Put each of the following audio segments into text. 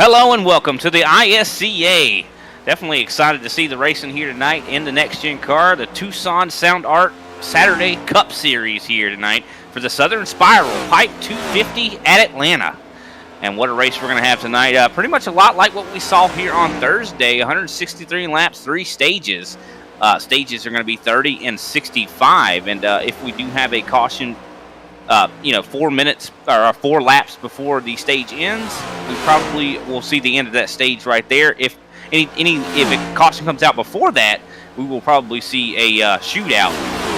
Hello and welcome to the ISCA. Definitely excited to see the racing here tonight in the next gen car, the Tucson Sound Art Saturday Cup Series here tonight for the Southern Spiral Pipe 250 at Atlanta. And what a race we're going to have tonight. Pretty much a lot like what we saw here on Thursday, 163 laps, 3 stages. Stages are going to be 30 and 65. And if we do have a caution 4 minutes or 4 laps before the stage ends, we probably will see the end of that stage right there. If a caution comes out before that, we will probably see a shootout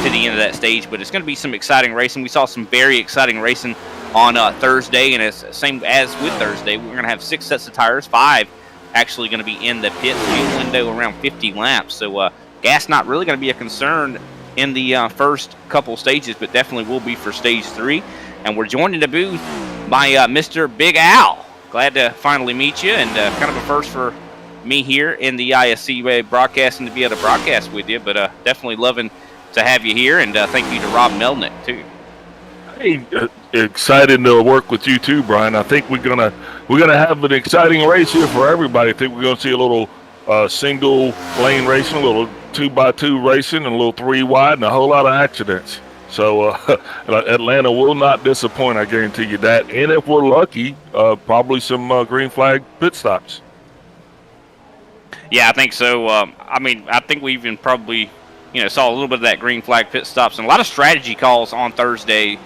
to the end of that stage. But it's going to be some exciting racing. We saw some very exciting racing on Thursday, and it's same as with Thursday. We're going to have 6 sets of tires, 5 actually going to be in the pit, fuel window around 50 laps. So gas not really going to be a concern in the first couple stages, but definitely will be for stage 3. And we're joined in the booth by Mr. Big Al. Glad to finally meet you, and kind of a first for me here in the ISCA broadcasting to be able to broadcast with you, but definitely loving to have you here, and thank you to Rob Melnick too. Hey, excited to work with you too, Brian. I think we're gonna have an exciting race here for everybody. I think we're gonna see a little single lane racing, a little 2x2 racing, and a little 3 wide, and a whole lot of accidents. So Atlanta will not disappoint, I guarantee you that. And if we're lucky, probably some green flag pit stops. Yeah, I think so. I think we even probably saw a little bit of that green flag pit stops and a lot of strategy calls on Thursday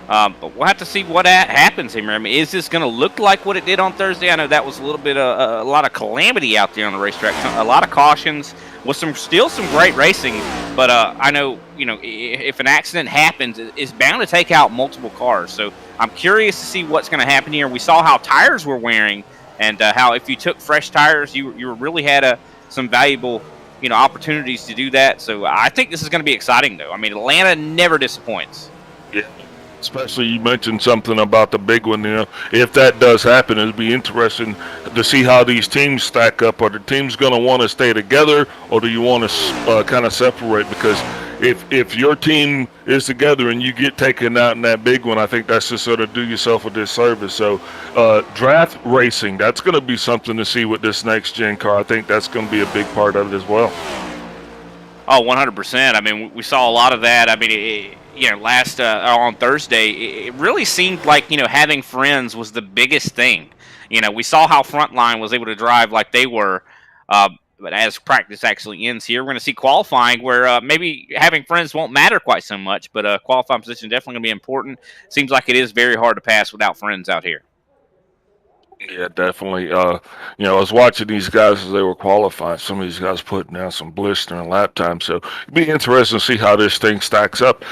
But we'll have to see what happens here. I mean, is this going to look like what it did on Thursday? I know that was a little bit a lot of calamity out there on the racetrack. A lot of cautions with still some great racing. But I know, if an accident happens, it's bound to take out multiple cars. So I'm curious to see what's going to happen here. We saw how tires were wearing, and how if you took fresh tires, you really had some valuable opportunities to do that. So I think this is going to be exciting, though. I mean, Atlanta never disappoints. Yeah. Especially you mentioned something about the big one. If that does happen, it'll be interesting to see how these teams stack up. Are the teams going to want to stay together, or do you want to kind of separate? Because if your team is together and you get taken out in that big one, I think that's just sort of do yourself a disservice. So draft racing, that's going to be something to see with this next gen car. I think that's going to be a big part of it as well. Oh, 100%. I mean, we saw a lot of that. I mean, last on Thursday, it really seemed like having friends was the biggest thing. We saw how Frontline was able to drive like they were, but as practice actually ends here, we're going to see qualifying where maybe having friends won't matter quite so much, but qualifying position definitely going to be important. Seems like it is very hard to pass without friends out here. Yeah, definitely. I was watching these guys as they were qualifying. Some of these guys putting down some blistering lap time. So it'd be interesting to see how this thing stacks up.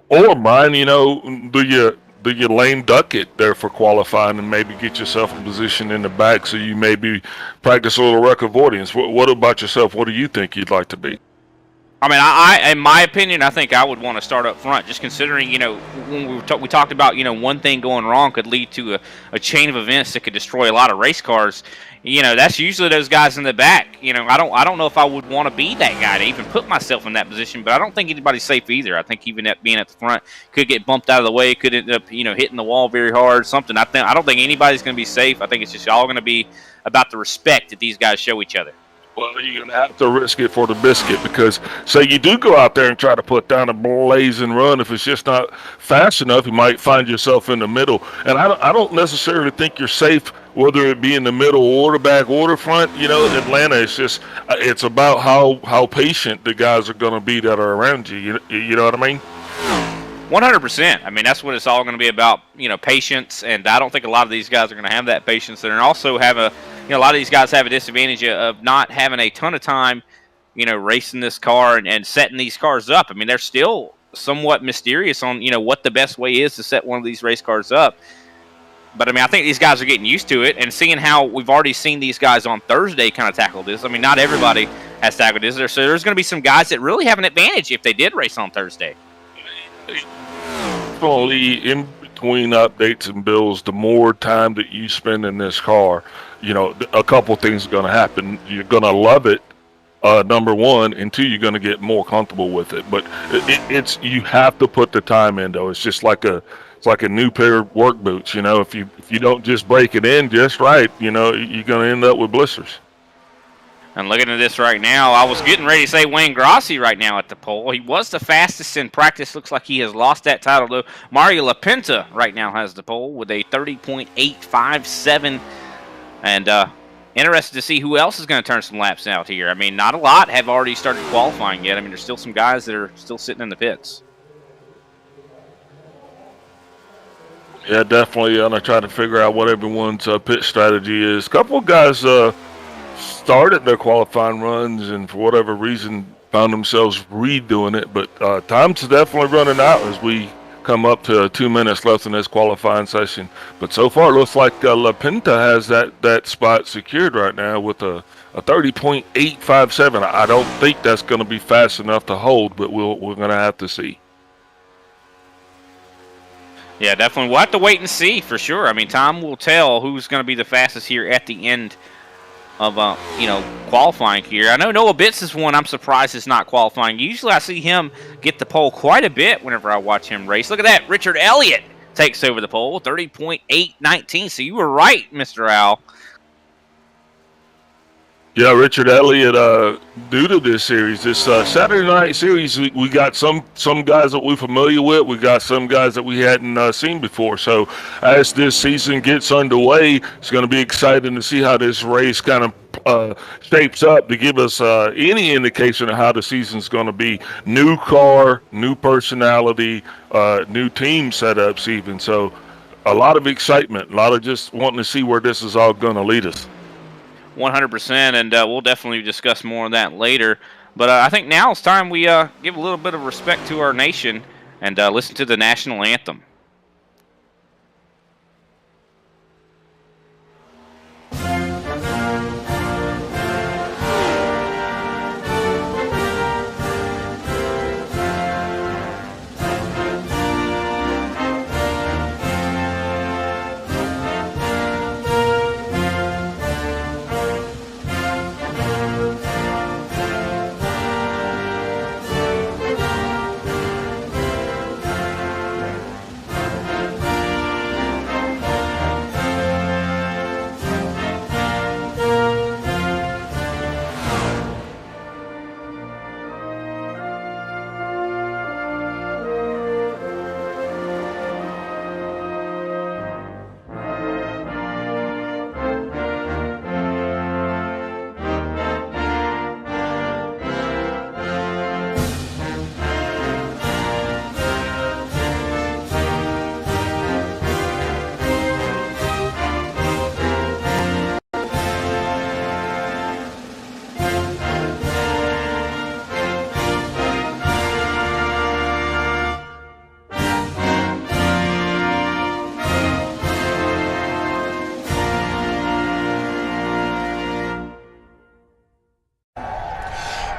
Or Brian, do you lame duck it there for qualifying and maybe get yourself in position in the back so you maybe practice a little wreck avoidance? What about yourself? What do you think you'd like to be? I mean, I in my opinion, I think I would want to start up front, just considering, when we talked about, one thing going wrong could lead to a chain of events that could destroy a lot of race cars. That's usually those guys in the back. I don't know if I would want to be that guy to even put myself in that position, but I don't think anybody's safe either. I think even being at the front could get bumped out of the way, could end up, hitting the wall very hard, something. I don't think anybody's going to be safe. I think it's just all going to be about the respect that these guys show each other. Well, you're going to have to risk it for the biscuit because, say you do go out there and try to put down a blazing run, if it's just not fast enough, you might find yourself in the middle. And I don't necessarily think you're safe, whether it be in the middle or the back or the front. Atlanta, it's about how patient the guys are going to be that are around you. You know what I mean? 100%. I mean, that's what it's all going to be about, patience. And I don't think a lot of these guys are going to have that patience. And also have a lot of these guys have a disadvantage of not having a ton of time, racing this car and setting these cars up. I mean, they're still somewhat mysterious on, what the best way is to set one of these race cars up. But, I mean, I think these guys are getting used to it and seeing how we've already seen these guys on Thursday kind of tackle this. I mean, not everybody has tackled this. So there's going to be some guys that really have an advantage if they did race on Thursday. Definitely in between updates and builds, the more time that you spend in this car, a couple things are going to happen. You're going to love it, number one, and two, you're going to get more comfortable with it. But you have to put the time in, though. It's just like a new pair of work boots. If you don't just break it in just right, you're going to end up with blisters. And looking at this right now, I was getting ready to say Wayne Grossi right now at the pole. He was the fastest in practice. Looks like he has lost that title, though. Mario LaPinta right now has the pole with a 30.857. And interested to see who else is going to turn some laps out here. I mean, not a lot have already started qualifying yet. I mean, there's still some guys that are still sitting in the pits. Yeah, definitely. I'm going to try to figure out what everyone's pit strategy is. A couple of guys started their qualifying runs and for whatever reason found themselves redoing it, but time's definitely running out as we come up to 2 minutes left in this qualifying session. But so far it looks like LaPinta has that spot secured right now with a 30.857. I don't think that's going to be fast enough to hold, but we're going to have to see. Yeah, definitely. We'll have to wait and see for sure. I mean, time will tell who's going to be the fastest here at the end of qualifying here. I know Noah Bitts is one I'm surprised is not qualifying. Usually I see him get the pole quite a bit whenever I watch him race. Look at that. Richard Elliott takes over the pole, 30.819. So you were right, Mr. Al. Yeah, Richard Elliott, due to this series, this Saturday night series, we got some guys that we're familiar with. We got some guys that we hadn't seen before. So as this season gets underway, it's going to be exciting to see how this race kind of shapes up to give us any indication of how the season's going to be. New car, new personality, new team setups, even. So, a lot of excitement, a lot of just wanting to see where this is all going to lead us. 100%, and we'll definitely discuss more of that later. But I think now it's time we give a little bit of respect to our nation and listen to the national anthem.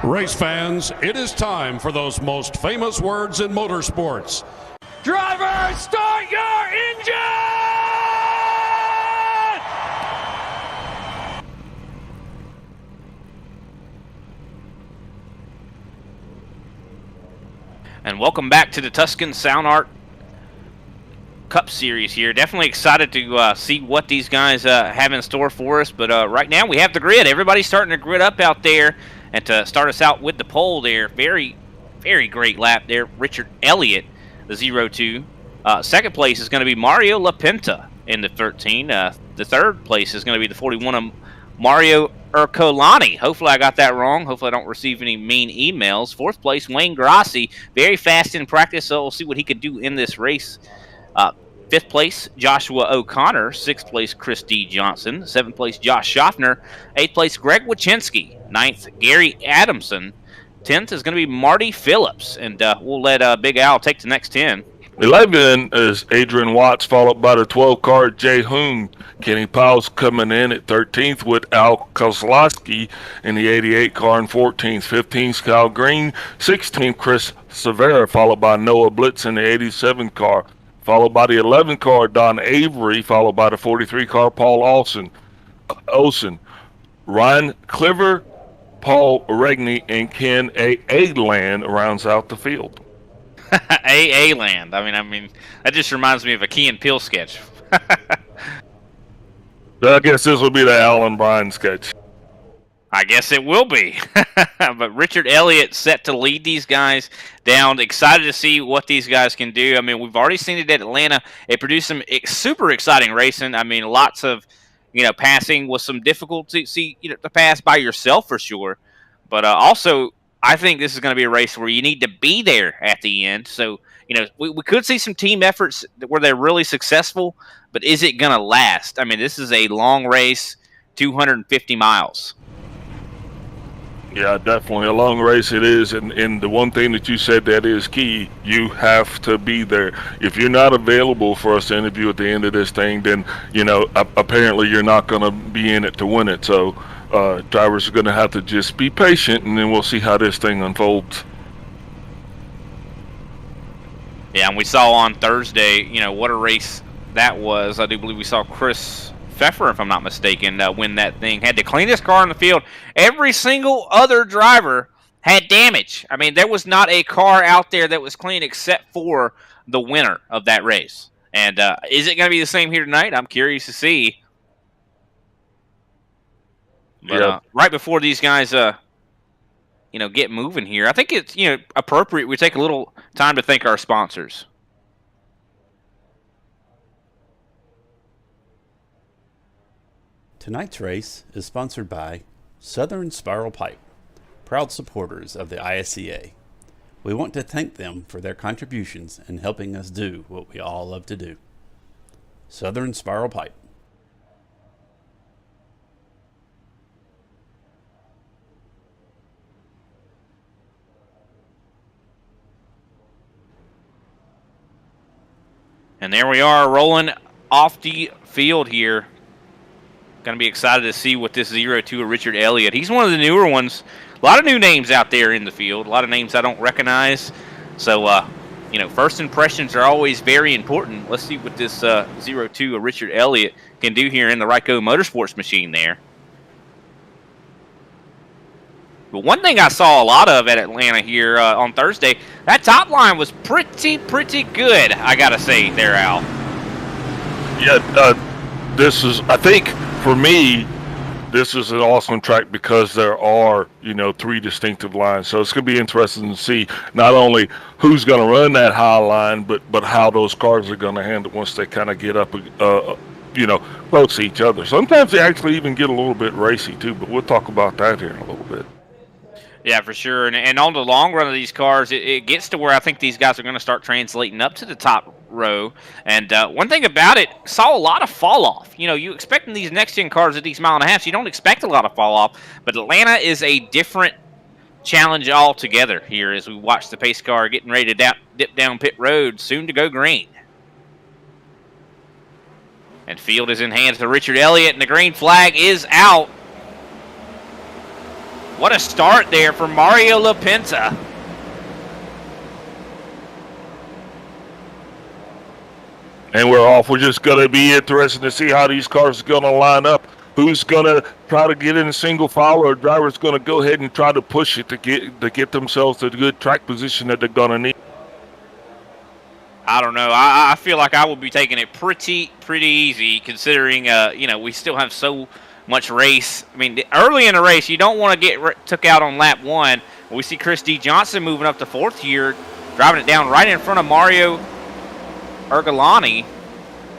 Race fans, it is time for those most famous words in motorsports. Driver, start your engine! And welcome back to the Tucson Sound Art Cup Series here. Definitely excited to see what these guys have in store for us. But right now we have the grid. Everybody's starting to grid up out there. And to start us out with the pole there, very, very great lap there. Richard Elliott, the 0-2. Second place is going to be Mario LaPinta in the 13. The third place is going to be the 41 of Mario Ercolani. Hopefully I got that wrong. Hopefully I don't receive any mean emails. Fourth place, Wayne Grassi. Very fast in practice, so we'll see what he can do in this race. Fifth place, Joshua O'Connor. Sixth place, Chris D. Johnson. Seventh place, Josh Schaffner. Eighth place, Greg Wachinski. Ninth, Gary Adamson. 10th is going to be Marty Phillips. And we'll let Big Al take the next 10. 11 is Adrian Watts, followed by the 12 car Jay Hoon. Kenny Powell's coming in at 13th with Al Kozlowski in the 88 car, and 14th. 15th, Kyle Green. 16th, Chris Severa, followed by Noah Blitz in the 87 car. Followed by the 11 car, Don Avery, followed by the 43 car, Paul Olson. Ryan Cliver, Paul Regney, and Ken A. Land rounds out the field. A. Land. I mean, that just reminds me of a Key and Peele sketch. I guess this will be the Alan Bryan sketch. I guess it will be. But Richard Elliott set to lead these guys down. Excited to see what these guys can do. I mean, we've already seen it at Atlanta. It produced some super exciting racing. I mean, lots of, passing with some difficulty to pass by yourself for sure. But also, I think this is going to be a race where you need to be there at the end. So, we could see some team efforts where they're really successful, but is it going to last? I mean, this is a long race, 250 miles. Yeah, definitely a long race it is, and the one thing that you said that is key, you have to be there. If you're not available for us to interview at the end of this thing, then, apparently you're not going to be in it to win it. So drivers are going to have to just be patient, and then we'll see how this thing unfolds. Yeah, and we saw on Thursday, what a race that was. I do believe we saw Chris Pfeffer, if I'm not mistaken, win that thing. Had the cleanest car in the field. Every single other driver had damage. I mean, there was not a car out there that was clean except for the winner of that race. And is it going to be the same here tonight? I'm curious to see. But right before these guys, get moving here, I think it's appropriate we take a little time to thank our sponsors. Tonight's race is sponsored by Southern Spiral Pipe, proud supporters of the ISCA. We want to thank them for their contributions in helping us do what we all love to do. Southern Spiral Pipe. And there we are, rolling off the field here. Going to be excited to see what this 0-2 of Richard Elliott. He's one of the newer ones. A lot of new names out there in the field. A lot of names I don't recognize. So, first impressions are always very important. Let's see what this 0-2 of Richard Elliott can do here in the Ryco Motorsports machine there. But one thing I saw a lot of at Atlanta here on Thursday, that top line was pretty good, I got to say there, Al. Yeah, this is, I think, for me, this is an awesome track because there are, three distinctive lines. So it's going to be interesting to see not only who's going to run that high line, but how those cars are going to handle once they kind of get up, close to each other. Sometimes they actually even get a little bit racy too, but we'll talk about that here in a little bit. Yeah, for sure. And on the long run of these cars, it gets to where I think these guys are going to start translating up to the top row. And one thing about it, saw a lot of fall off. You expect in these next-gen cars at these mile and a half, you don't expect a lot of fall off. But Atlanta is a different challenge altogether here as we watch the pace car getting ready to dip down pit road, soon to go green. And field is in hands of Richard Elliott, and the green flag is out. What a start there for Mario LaPinta. And we're off. We're just going to be interested to see how these cars are going to line up. Who's going to try to get in a single file, or driver's going to go ahead and try to push it to get themselves to the good track position that they're going to need. I don't know. I feel like I will be taking it pretty easy considering, we still have so much race. I mean, early in the race, you don't want to get took out on lap one. We see Chris D. Johnson moving up to fourth here, driving it down right in front of Mario Ergolani.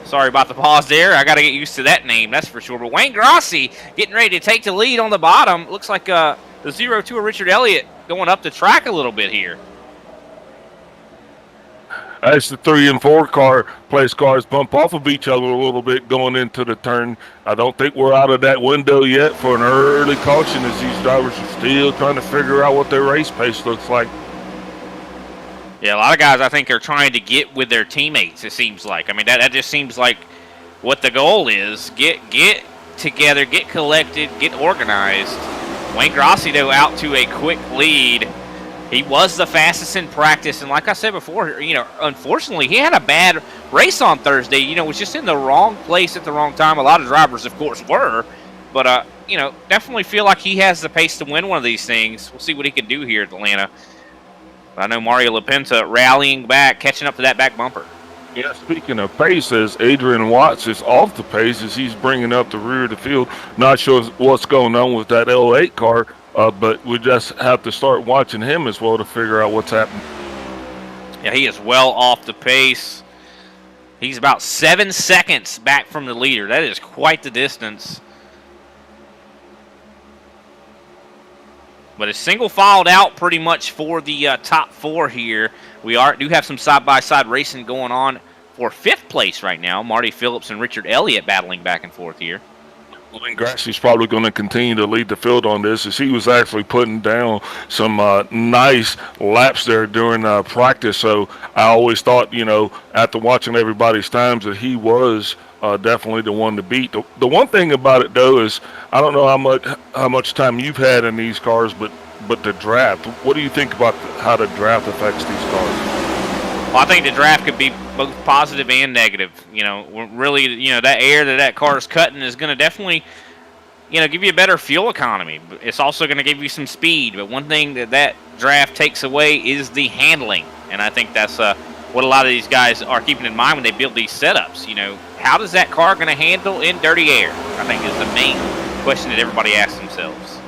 Sorry about the pause there. I got to get used to that name, that's for sure. But Wayne Grossi getting ready to take the lead on the bottom. Looks like the 0-2 of Richard Elliott going up the track a little bit here. As the 3 and 4 place cars bump off of each other a little bit going into the turn, I don't think we're out of that window yet for an early caution as these drivers are still trying to figure out what their race pace looks like. Yeah, a lot of guys I think are trying to get with their teammates, it seems like. I mean, that just seems like what the goal is. Get together, get collected, get organized. Wayne Grossi, though, out to a quick lead. He was the fastest in practice, and like I said before, unfortunately, he had a bad race on Thursday. Was just in the wrong place at the wrong time. A lot of drivers, of course, were, but definitely feel like he has the pace to win one of these things. We'll see what he can do here at Atlanta. But I know Mario LaPinta rallying back, catching up to that back bumper. Yeah, speaking of pace, as Adrian Watts is off the pace as he's bringing up the rear of the field. Not sure what's going on with that L8 car. But we just have to start watching him as well to figure out what's happening. Yeah, he is well off the pace. He's about 7 seconds back from the leader. That is quite the distance. But it's single filed out pretty much for the top 4 here. We do have some side-by-side racing going on for 5th place right now. Marty Phillips and Richard Elliott battling back and forth here. Wayne Grassie's probably going to continue to lead the field on this as he was actually putting down some nice laps there during practice. So I always thought, after watching everybody's times, that he was definitely the one to beat. The one thing about it, though, is I don't know how much time you've had in these cars, but the draft. What do you think about how the draft affects these cars? Well, I think the draft could be both positive and negative. Really, that air that car is cutting is going to definitely, give you a better fuel economy. It's also going to give you some speed. But one thing that draft takes away is the handling. And I think that's what a lot of these guys are keeping in mind when they build these setups. How does that car going to handle in dirty air? I think is the main question that everybody asks themselves.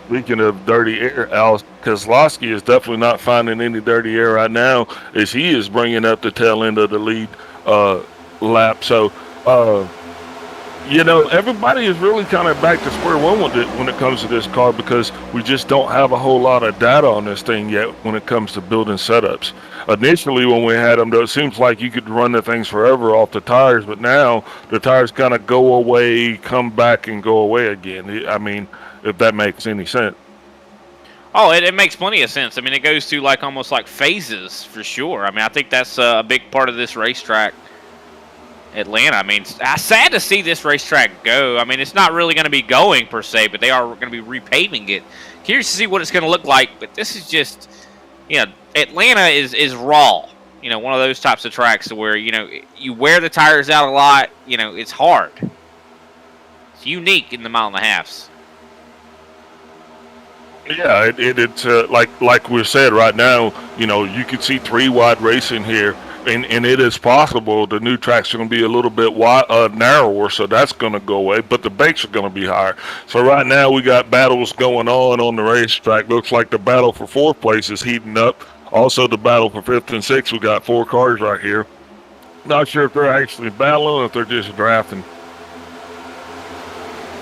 Speaking of dirty air, Al Kozlowski is definitely not finding any dirty air right now as he is bringing up the tail end of the lead lap. So, You know, everybody is really kind of back to square one with it when it comes to this car because we just don't have a whole lot of data on this thing yet when it comes to building setups. Initially, when we had them, though, it seems like you could run the things forever off the tires, but now the tires kind of go away, come back, and go away again. I mean, if that makes any sense. Oh, it makes plenty of sense. I mean, it goes through like almost like phases for sure. I mean, I think that's a big part of this racetrack, Atlanta. I mean, it's sad to see this racetrack go. I mean, it's not really going to be going per se, but they are going to be repaving it. Curious to see what it's going to look like. But this is just, you know, Atlanta is raw. You know, one of those types of tracks where, you know, you wear the tires out a lot. You know, it's hard. It's unique in the mile and a halves. Yeah, it's like we said right now. You know, you can see 3 wide racing here, and it is possible the new track's going to be a little bit narrower, so that's going to go away. But the banks are going to be higher. So right now we got battles going on the racetrack. Looks like the battle for 4th place is heating up. Also, the battle for 5th and 6th. We got 4 cars right here. Not sure if they're actually battling or if they're just drafting.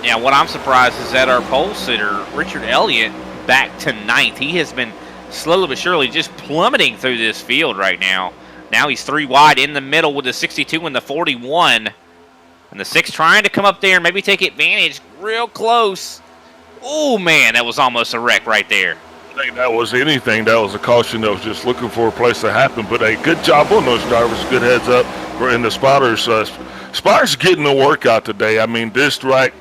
Yeah, what I'm surprised is that our pole sitter, Richard Elliott, back to 9th. He has been slowly but surely just plummeting through this field right now. Now he's 3 wide in the middle with the 62 and the 41. And the 6 trying to come up there and maybe take advantage. Real close. Oh, man, that was almost a wreck right there. I think that was anything. That was a caution that was just looking for a place to happen. But a good job on those drivers. Good heads up in the spotters. Spotters getting the workout today. I mean, this track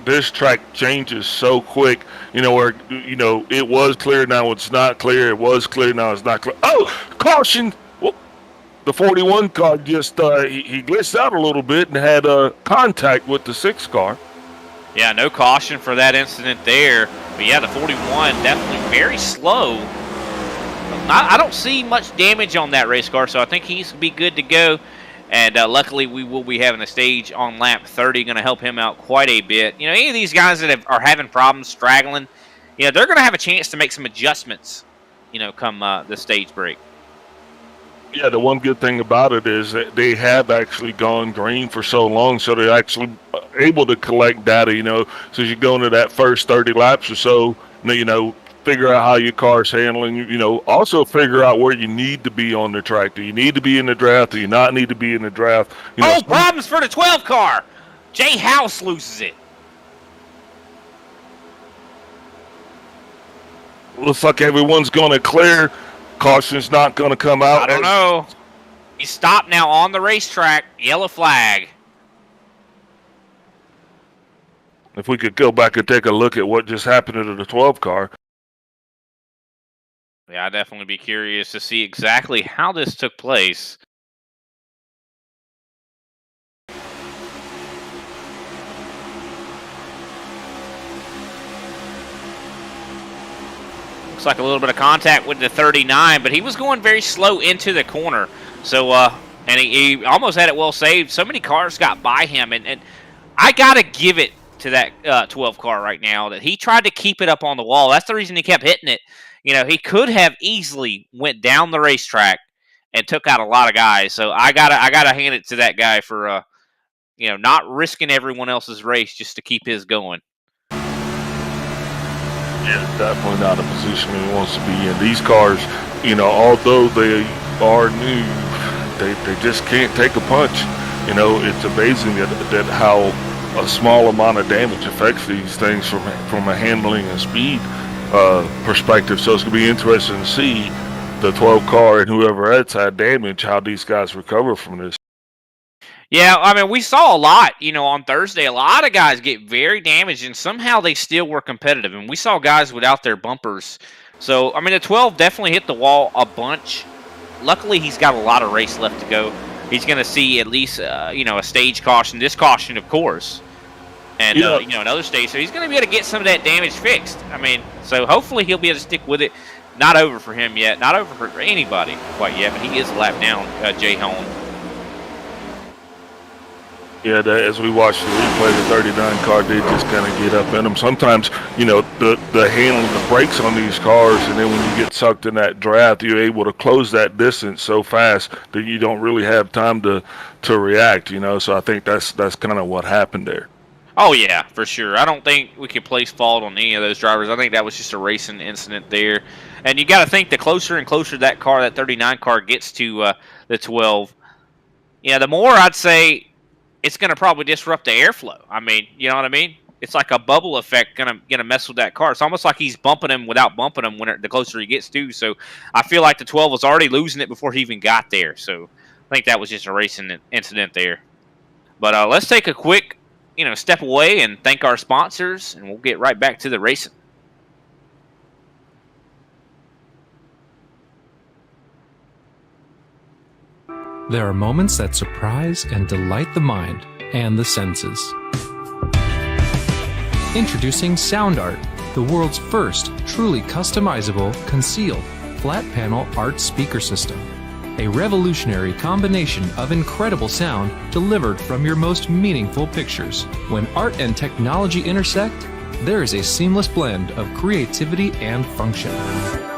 changes so quick. You know, where, you know, it was clear, now it's not clear. It was clear, now it's not clear. Oh, caution! Well, the 41 car just he glitched out a little bit and had contact with the 6 car. Yeah, no caution for that incident there. But yeah, the 41 definitely very slow. I don't see much damage on that race car, so I think he's going to be good to go. And luckily, we will be having a stage on lap 30, going to help him out quite a bit. You know, any of these guys that are having problems straggling, you know, they're going to have a chance to make some adjustments, you know, come the stage break. Yeah, the one good thing about it is that they have actually gone green for so long, so they're actually able to collect data, you know. So as you go into that first 30 laps or so, you know, figure out how your car's handling, you know, also figure out where you need to be on the track. Do you need to be in the draft? Do you not need to be in the draft? You know, problems for the 12 car. Jay House loses it. Looks like everyone's going to clear. Caution's not going to come out. I don't know. He's stopped now on the racetrack. Yellow flag. If we could go back and take a look at what just happened to the 12 car. Yeah, I'd definitely be curious to see exactly how this took place. Looks like a little bit of contact with the 39, but he was going very slow into the corner. So, and he almost had it well saved. So many cars got by him, and I got to give it to that 12 car right now that he tried to keep it up on the wall. That's the reason he kept hitting it. You know, he could have easily went down the racetrack and took out a lot of guys. So I gotta hand it to that guy for you know, not risking everyone else's race just to keep his going. Yeah, definitely not a position he wants to be in. These cars, you know, although they are new, they just can't take a punch. You know, it's amazing that how a small amount of damage affects these things from a handling and speed perspective. So it's going to be interesting to see the 12 car and whoever else had damage, how these guys recover from this. Yeah, I mean, we saw a lot, you know, on Thursday. A lot of guys get very damaged, and somehow they still were competitive. And we saw guys without their bumpers. So, I mean, the 12 definitely hit the wall a bunch. Luckily, he's got a lot of race left to go. He's going to see at least, you know, a stage caution. This caution, of course. And, you know, another stage. So he's going to be able to get some of that damage fixed. I mean, so hopefully he'll be able to stick with it. Not over for him yet. Not over for anybody quite yet. But he is a lap down, Jay Hone. Yeah, as we watched the replay, the 39 car did just kind of get up in them. Sometimes, you know, the handling, the brakes on these cars, and then when you get sucked in that draft, you're able to close that distance so fast that you don't really have time to react, you know. So I think that's kind of what happened there. Oh, yeah, for sure. I don't think we can place fault on any of those drivers. I think that was just a racing incident there. And you got to think the closer and closer that 39 car gets to the 12, yeah, the more I'd say it's going to probably disrupt the airflow. I mean, you know what I mean? It's like a bubble effect gonna mess with that car. It's almost like he's bumping him without bumping him the closer he gets to. So I feel like the 12 was already losing it before he even got there. So I think that was just a racing incident there. But let's take a quick, step away and thank our sponsors, and we'll get right back to the racing. There are moments that surprise and delight the mind and the senses. Introducing Sound Art, the world's first truly customizable, concealed, flat panel art speaker system. A revolutionary combination of incredible sound delivered from your most meaningful pictures. When art and technology intersect, there is a seamless blend of creativity and function.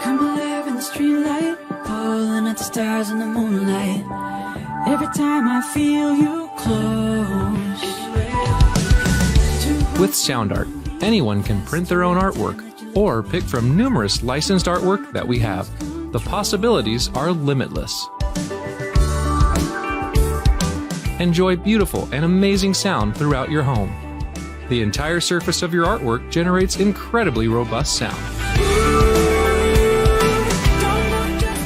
Come alive in the streetlight, pulling at the stars in the moonlight. Every time I feel you close. With Sound Art, anyone can print their own artwork or pick from numerous licensed artwork that we have. The possibilities are limitless. Enjoy beautiful and amazing sound throughout your home. The entire surface of your artwork generates incredibly robust sound.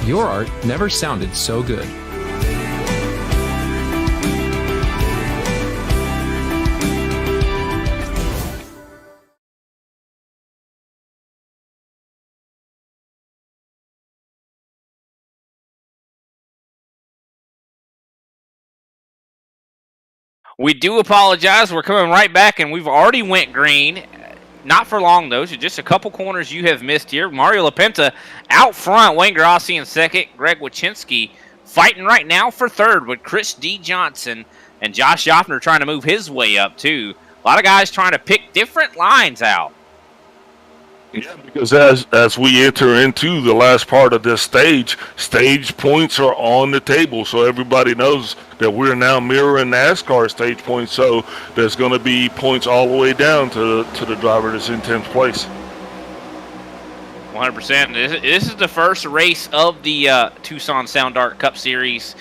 Your art never sounded so good. We do apologize. We're coming right back, and we've already went green. Not for long, though. So just a couple corners you have missed here. Mario LaPenta out front. Wayne Grassi in second. Greg Wachinski fighting right now for third with Chris D. Johnson and Josh Joffner trying to move his way up, too. A lot of guys trying to pick different lines out. Yeah, because as we enter into the last part of this stage points are on the table, so everybody knows that we're now mirroring NASCAR stage points. So there's going to be points all the way down to the driver that's in 10th place. 100%. This is the first race of the Tucson Sound Art Cup Series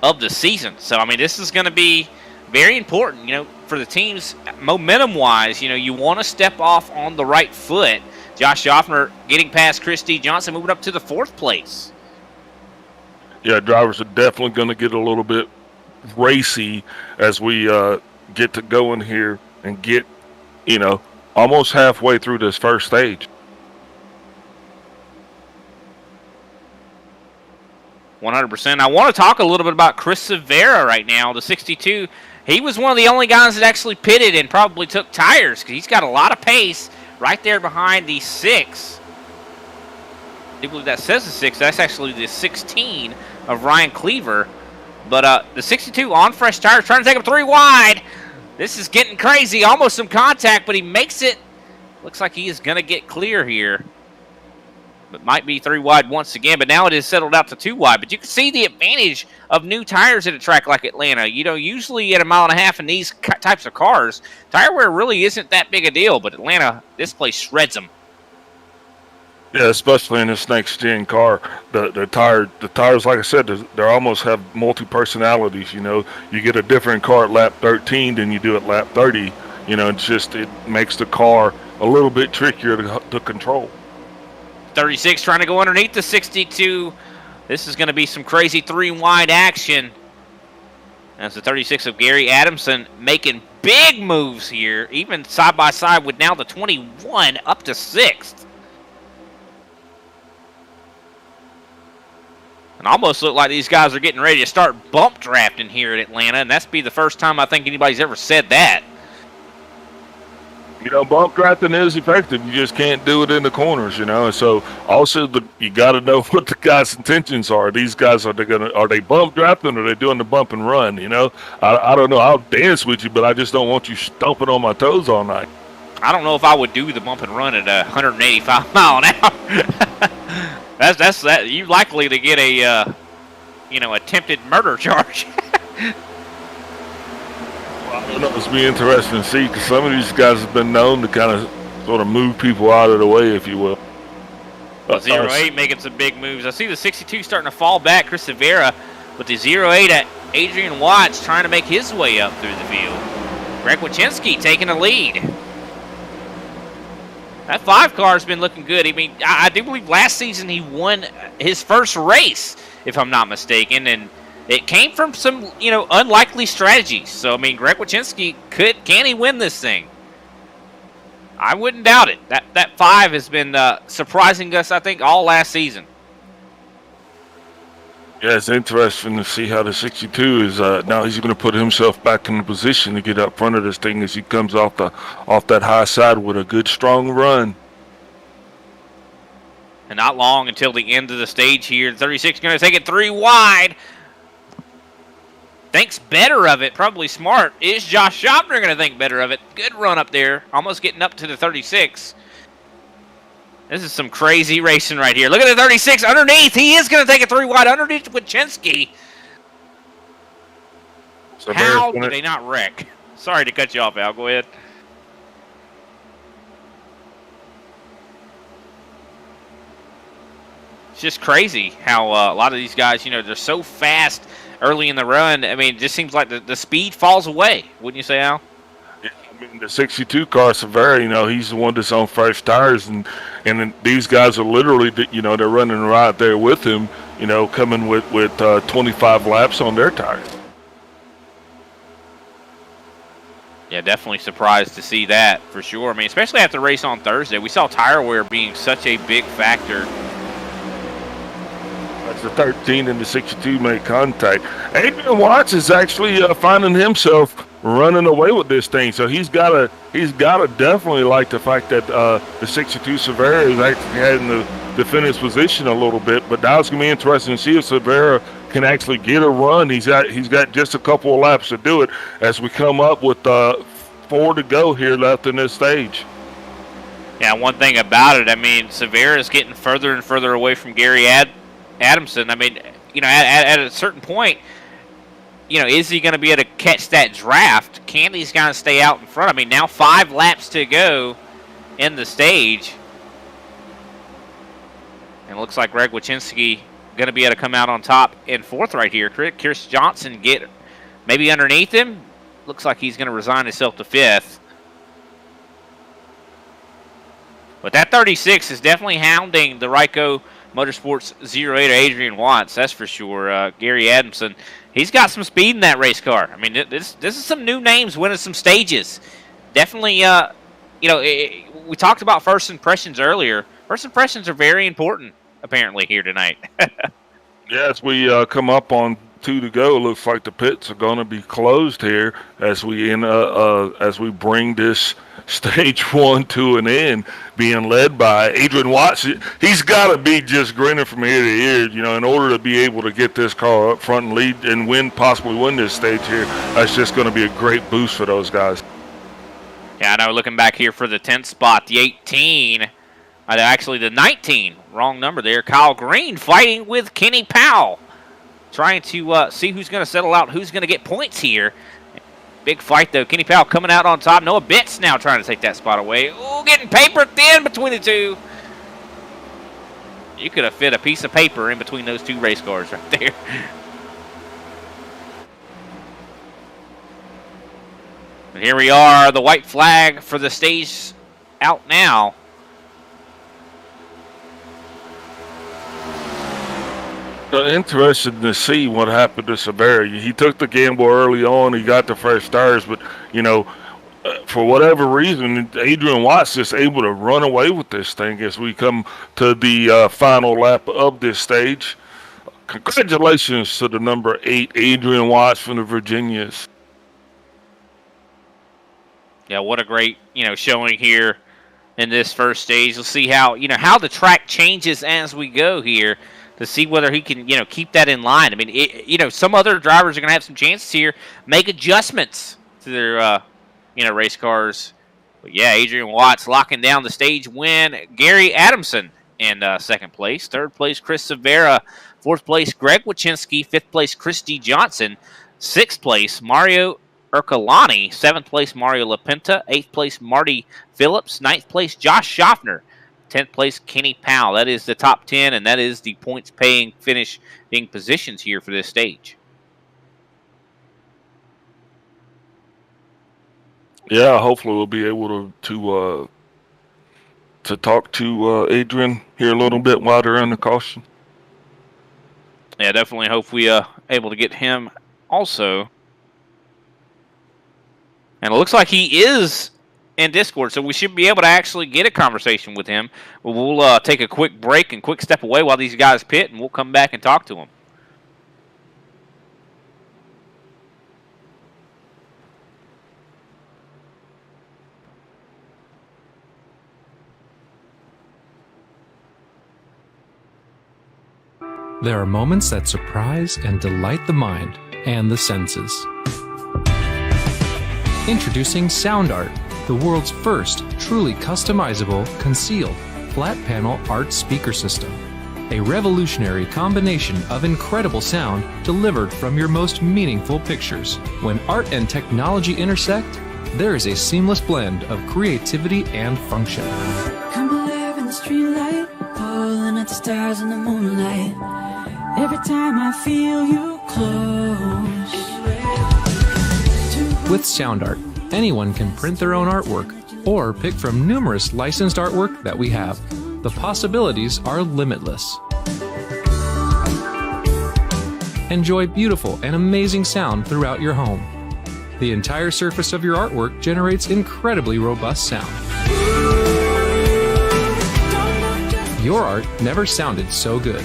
of the season. So, I mean, this is going to be very important, for the teams momentum-wise. You want to step off on the right foot. Josh Joffner getting past Chris D. Johnson, moving up to the 4th place. Yeah, drivers are definitely going to get a little bit racy as we get to going here and get, almost halfway through this first stage. 100%. I want to talk a little bit about Chris Severa right now, the 62. He was one of the only guys that actually pitted and probably took tires because he's got a lot of pace right there behind the 6. I believe that says the 6. That's actually the 16 of Ryan Cleaver. But the 62 on fresh tires, trying to take him 3 wide. This is getting crazy. Almost some contact, but he makes it. Looks like he is going to get clear here. But might be 3 wide once again. But now it is settled out to 2 wide. But you can see the advantage of new tires at a track like Atlanta. Usually at 1.5 miles in these types of cars, tire wear really isn't that big a deal. But Atlanta, this place shreds them. Yeah, especially in this next gen car, the tires, like I said, they almost have multi personalities. You get a different car at lap 13 than you do at lap 30. It makes the car a little bit trickier to control. 36 trying to go underneath the 62. This is going to be some crazy 3 wide action. That's the 36 of Gary Adamson making big moves here, even side by side with now the 21 up to 6th. And almost look like these guys are getting ready to start bump drafting here at Atlanta, and that's be the first time I think anybody's ever said that. Bump drafting is effective. You just can't do it in the corners, So also you got to know what the guys' intentions are. These guys are they bump drafting or are they doing the bump and run? I don't know. I'll dance with you, but I just don't want you stomping on my toes all night. I don't know if I would do the bump and run at 185 mile an hour. that's that. You likely to get a attempted murder charge. I don't know. It's be interesting to see because some of these guys have been known to kind of sort of move people out of the way, if you will. Well, 08 making some big moves. I see the 62 starting to fall back. Chris Severa with the 08 at Adrian Watts trying to make his way up through the field. Greg Wachinski taking a lead. That 5 car has been looking good. I mean, I do believe last season he won his first race, if I'm not mistaken, and it came from some, unlikely strategies. So, I mean, Greg Wachinski can he win this thing? I wouldn't doubt it. That 5 has been surprising us, I think, all last season. Yeah, it's interesting to see how the 62 is now. He's going to put himself back in the position to get up front of this thing as he comes off that high side with a good strong run. And not long until the end of the stage here. 36 going to take it 3 wide. Thinks better of it. Probably smart. Is Josh Shopner going to think better of it? Good run up there. Almost getting up to the 36. This is some crazy racing right here. Look at the 36 underneath. He is going to take it 3 wide underneath Wachinski. So how did they not wreck? Sorry to cut you off, Al. Go ahead. It's just crazy how a lot of these guys, they're so fast early in the run. I mean, it just seems like the speed falls away. Wouldn't you say, Al? I mean, the 62 car, Severa, he's the one that's on fresh tires, and these guys are literally, they're running right there with him, coming with 25 laps on their tires. Yeah, definitely surprised to see that for sure. I mean, especially after the race on Thursday, we saw tire wear being such a big factor. That's the 13 and the 62 make contact. Adrian Watts is actually finding himself running away with this thing, so he's got to definitely like the fact that the 62 Severa is actually heading the finish position a little bit. But now it's gonna be interesting to see if Severa can actually get a run. He's got just a couple of laps to do it as we come up with 4 to go here left in this stage. Yeah, one thing about it, I mean, Severa is getting further and further away from Gary Adamson. I mean, at a certain point, is he going to be able to catch that draft? Can these guys stay out in front? I mean, now 5 laps to go in the stage. And it looks like Greg Wachinski going to be able to come out on top in 4th right here. Chris Johnson get maybe underneath him. Looks like he's going to resign himself to 5th. But that 36 is definitely hounding the Ryco Motorsports 08 Adrian Watts, that's for sure. Gary Adamson, he's got some speed in that race car. I mean, this is some new names winning some stages. Definitely, we talked about first impressions earlier. First impressions are very important, apparently, here tonight. Yeah, as we come up on 2 to go, it looks like the pits are going to be closed here as we bring this stage 1 to an end, being led by Adrian Watts. He's got to be just grinning from ear to ear, in order to be able to get this car up front and lead and possibly win this stage here. That's just going to be a great boost for those guys. Yeah, I know. Looking back here for the 10th spot, the 18, actually the 19, wrong number there. Kyle Green fighting with Kenny Powell, trying to see who's going to settle out, who's going to get points here. Big fight, though. Kenny Powell coming out on top. Noah Bitts now trying to take that spot away. Ooh, getting paper thin between the two. You could have fit a piece of paper in between those 2 race cars right there. And here we are, the white flag for the stage out now. Interested to see what happened to Severa. He took the gamble early on. He got the fresh tires, but for whatever reason, Adrian Watts is able to run away with this thing as we come to the final lap of this stage. Congratulations to the number 8, Adrian Watts from the Virginias. Yeah, what a great showing here in this first stage. We'll see how how the track changes as we go here, to see whether he can, keep that in line. I mean, some other drivers are going to have some chances here, make adjustments to their, race cars. But yeah, Adrian Watts locking down the stage win. Gary Adamson in 2nd place. 3rd place, Chris Severa. 4th place, Greg Wachinski. 5th place, Christy Johnson. 6th place, Mario Ercolani. 7th place, Mario LaPinta. 8th place, Marty Phillips. 9th place, Josh Schaffner. 10th place, Kenny Powell. That is the top 10, and that is the points-paying finishing positions here for this stage. Yeah, hopefully we'll be able to talk to Adrian here a little bit while they're in the caution. Yeah, definitely hope we able to get him also. And it looks like he is in Discord, so we should be able to actually get a conversation with him. We'll take a quick break and quick step away while these guys pit, and we'll come back and talk to him. There are moments that surprise and delight the mind and the senses. Introducing Sound Art, the world's first truly customizable, concealed, flat panel art speaker system. A revolutionary combination of incredible sound delivered from your most meaningful pictures. When art and technology intersect, there is a seamless blend of creativity and function. I'm alive in the streetlight, pulling at the stars in the moonlight. Every time I feel you close. With Sound Art, anyone can print their own artwork or pick from numerous licensed artwork that we have. The possibilities are limitless. Enjoy beautiful and amazing sound throughout your home. The entire surface of your artwork generates incredibly robust sound. Your art never sounded so good.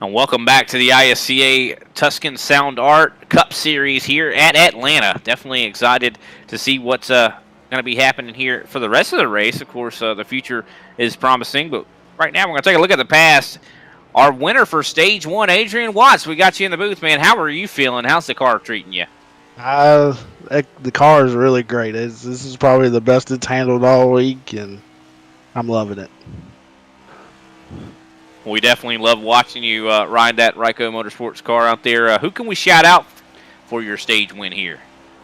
And welcome back to the ISCA Tucson Sound Art Cup Series here at Atlanta. Definitely excited to see what's going to be happening here for the rest of the race. Of course, the future is promising, but right now we're going to take a look at the past. Our winner for Stage 1, Adrian Watts. We got you in the booth, man. How are you feeling? How's the car treating you? The car is really great. This is probably the best it's handled all week, and I'm loving it. We definitely love watching you ride that Ryco Motorsports car out there. Who can we shout out for your stage win here?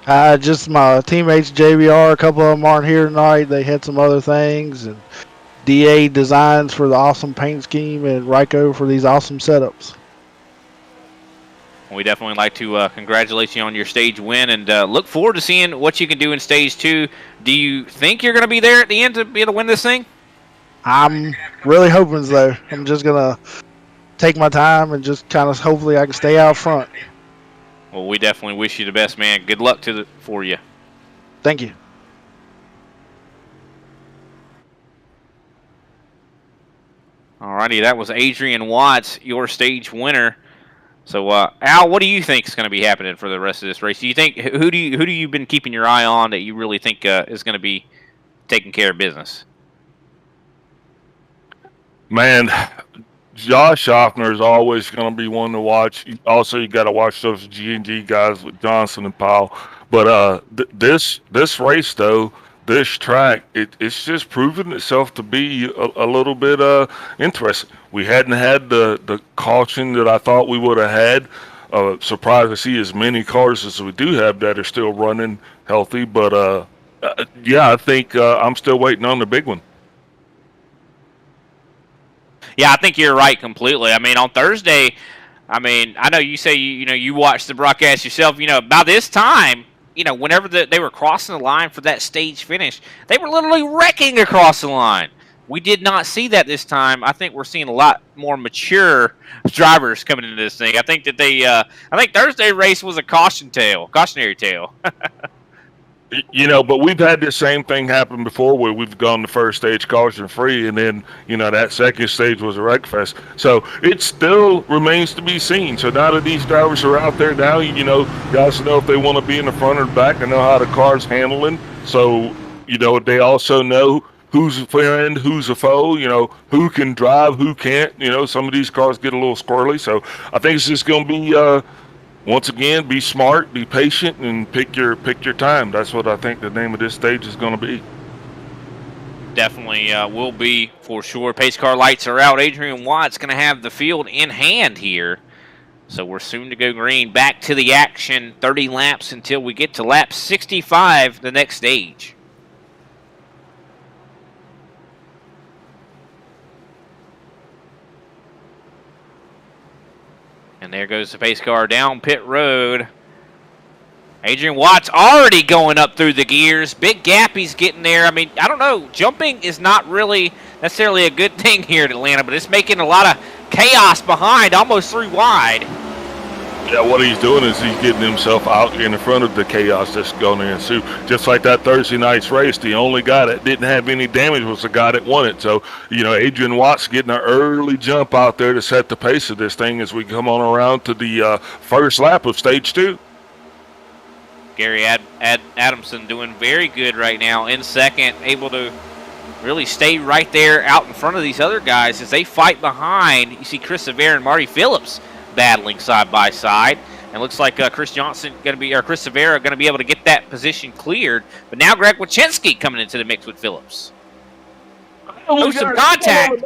Just my teammates, JBR. A couple of them aren't here tonight. They had some other things, and DA Designs for the awesome paint scheme, and Ryco for these awesome setups. We definitely like to congratulate you on your stage win, and look forward to seeing what you can do in Stage 2. Do you think you're going to be there at the end to be able to win this thing? I'm really hoping so. I'm just going to take my time and just kind of hopefully I can stay out front. Well, we definitely wish you the best, man. Good luck for you. Thank you. Alrighty, that was Adrian Watts, your stage winner. So, Al, what do you think is going to be happening for the rest of this race? Do you think who do you been keeping your eye on that you really think is going to be taking care of business? Man, Josh Schaffner is always going to be one to watch. Also, you got to watch those G&G guys with Johnson and Powell. But this race, though, this track, it's just proven itself to be a little bit interesting. We hadn't had the caution that I thought we would have had. Surprised to see as many cars as we do have that are still running healthy. But, yeah, I think I'm still waiting on the big one. Yeah, I think you're right completely. I mean, on Thursday, I know you say you watched the broadcast yourself. By this time, whenever they were crossing the line for that stage finish, they were literally wrecking across the line. We did not see that this time. I think we're seeing a lot more mature drivers coming into this thing. I think that I think Thursday race was a cautionary tale. But we've had this same thing happen before where we've gone the first stage caution free, and then, that second stage was a wreck fest. So it still remains to be seen. So now that these drivers are out there now, guys know if they want to be in the front or the back and know how the car's handling. So, they also know who's a friend, who's a foe, who can drive, who can't. Some of these cars get a little squirrely. So I think it's just going to be once again, be smart, be patient, and pick your time. That's what I think the name of this stage is going to be. Definitely will be for sure. Pace car lights are out. Adrian Watt's going to have the field in hand here. So we're soon to go green. Back to the action. 30 laps until we get to lap 65, the next stage. And there goes the pace car down pit road. Adrian Watt's already going up through the gears. Big gap he's getting there. I mean, I don't know. Jumping is not really necessarily a good thing here at Atlanta, but it's making a lot of chaos behind, almost 3 wide. Yeah, what he's doing is he's getting himself out in front of the chaos that's going to ensue. Just like that Thursday night's race, the only guy that didn't have any damage was the guy that won it. So, you know, Adrian Watt's getting an early jump out there to set the pace of this thing as we come on around to the first lap of stage 2. Gary Adamson doing very good right now in second, able to really stay right there out in front of these other guys as they fight behind. You see Chris Severa and Marty Phillips battling side by side. And looks like Chris Severa going to be able to get that position cleared. But now Greg Wachinski coming into the mix with Phillips. Oh, some contact.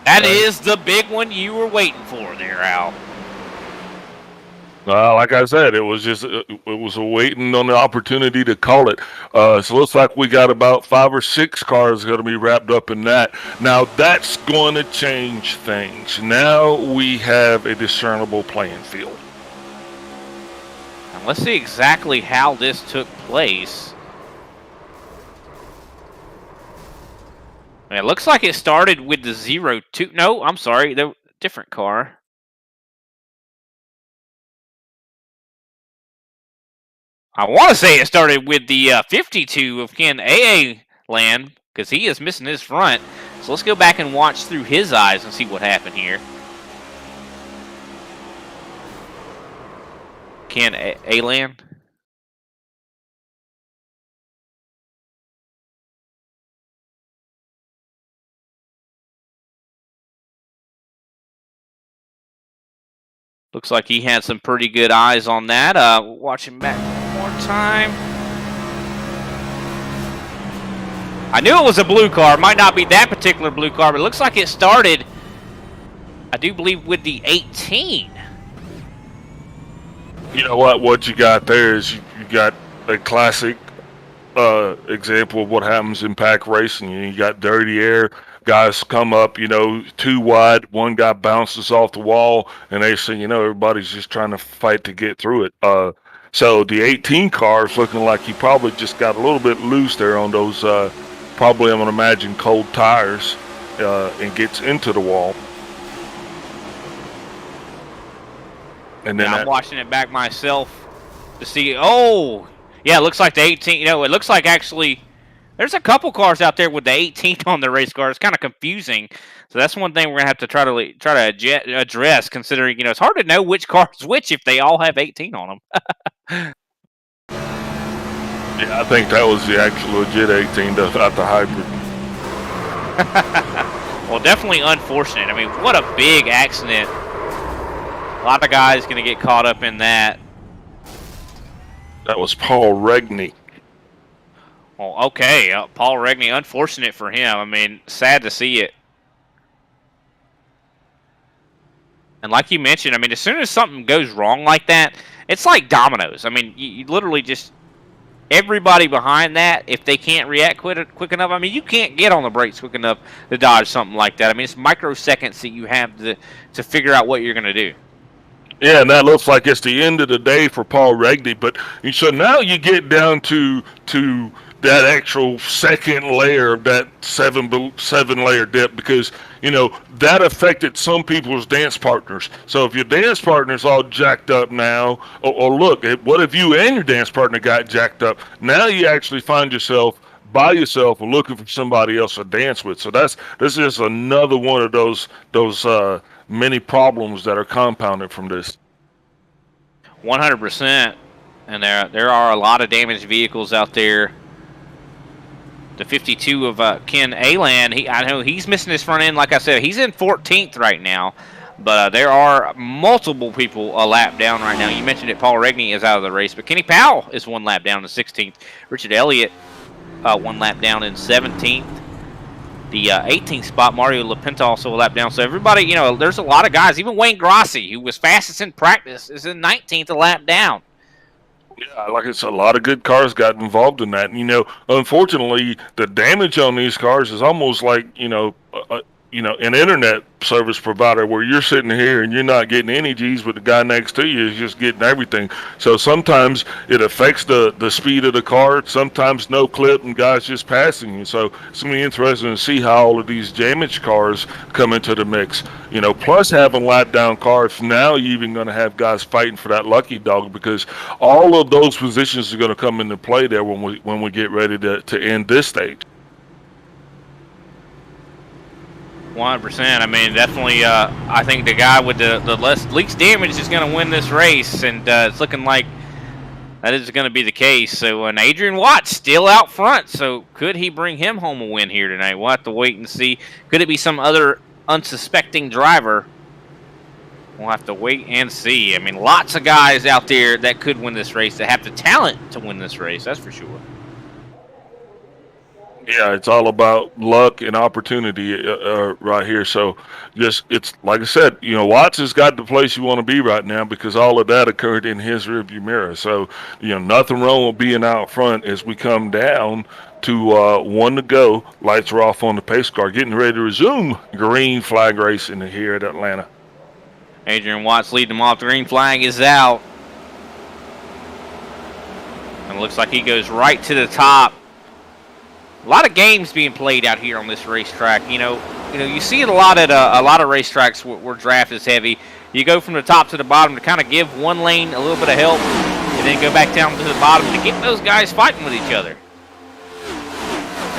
That is the big one you were waiting for there, Al. Like I said, it was waiting on the opportunity to call it. So it looks like we got about 5 or 6 cars going to be wrapped up in that. Now that's going to change things. Now we have a discernible playing field. Now let's see exactly how this took place. It looks like it started with the 0-2. No, I'm sorry, the different car. I want to say it started with the 52 of Ken Land because he is missing his front. So let's go back and watch through his eyes and see what happened here. Ken Land. Looks like he had some pretty good eyes on that. Watch him back one more time. I knew it was a blue car. Might not be that particular blue car, but it looks like it started, I do believe, with the 18. You know what you got there is you got a classic example of what happens in pack racing. You got dirty air. Guys come up, 2 wide. One guy bounces off the wall, and they say, everybody's just trying to fight to get through it. So the 18 car is looking like he probably just got a little bit loose there on those, probably I'm going to imagine, cold tires, and gets into the wall. And then I'm watching it back myself to see. Oh, yeah, it looks like the 18. It looks like actually. There's a couple cars out there with the 18 on the race car. It's kind of confusing. So that's one thing we're going to have to try to address, considering, it's hard to know which car is which if they all have 18 on them. Yeah, I think that was the actual legit 18, not the hybrid. Well, definitely unfortunate. I mean, what a big accident. A lot of guys going to get caught up in that. That was Paul Regney. Well, okay, Paul Regney, unfortunate for him. I mean, sad to see it. And like you mentioned, I mean, as soon as something goes wrong like that, it's like dominoes. I mean, you literally just, everybody behind that, if they can't react quick enough, I mean, you can't get on the brakes quick enough to dodge something like that. I mean, it's microseconds that you have to figure out what you're going to do. Yeah, and that looks like it's the end of the day for Paul Regney. But so now you get down to that actual second layer of that seven layer dip, because that affected some people's dance partners. So if your dance partner's all jacked up now, or look, what if you and your dance partner got jacked up? Now you actually find yourself by yourself or looking for somebody else to dance with. So this is another one of those many problems that are compounded from this. 100%. And there are a lot of damaged vehicles out there. The 52 of Ken Land, I know he's missing his front end. Like I said, he's in 14th right now. But there are multiple people a lap down right now. You mentioned it, Paul Regney is out of the race. But Kenny Powell is 1 lap down to 16th. Richard Elliott one lap down in 17th. The 18th spot, Mario Lapinta also a lap down. So everybody, you know, there's a lot of guys. Even Wayne Grossi, who was fastest in practice, is in 19th a lap down. Yeah, like I said, a lot of good cars got involved in that. And, you know, unfortunately, the damage on these cars is almost like, an internet service provider where you're sitting here and you're not getting any G's, but the guy next to you is just getting everything. So sometimes it affects the speed of the car. Sometimes no clip and guys just passing you. So it's going to be interesting to see how all of these damaged cars come into the mix. You know, plus having lap down cars, now you're even going to have guys fighting for that lucky dog, because all of those positions are going to come into play there when we get ready to end this stage. 100%. I mean, definitely, I think the guy with the least damage is going to win this race, and it's looking like that is going to be the case. So, and Adrian Watts still out front, so could he bring him home a win here tonight? We'll have to wait and see. Could it be some other unsuspecting driver? We'll have to wait and see. I mean, lots of guys out there that could win this race, that have the talent to win this race, that's for sure. Yeah, it's all about luck and opportunity right here. So just, it's like I said, you know, Watts has got the place you want to be right now, because all of that occurred in his rearview mirror. So, you know, nothing wrong with being out front as we come down to 1 to go. Lights are off on the pace car, getting ready to resume green flag racing here at Atlanta. Adrian Watts leading them off. The green flag is out. And it looks like he goes right to the top. A lot of games being played out here on this racetrack. You know, you see it a lot at a lot of racetracks where draft is heavy. You go from the top to the bottom to kind of give one lane a little bit of help, and then go back down to the bottom to get those guys fighting with each other.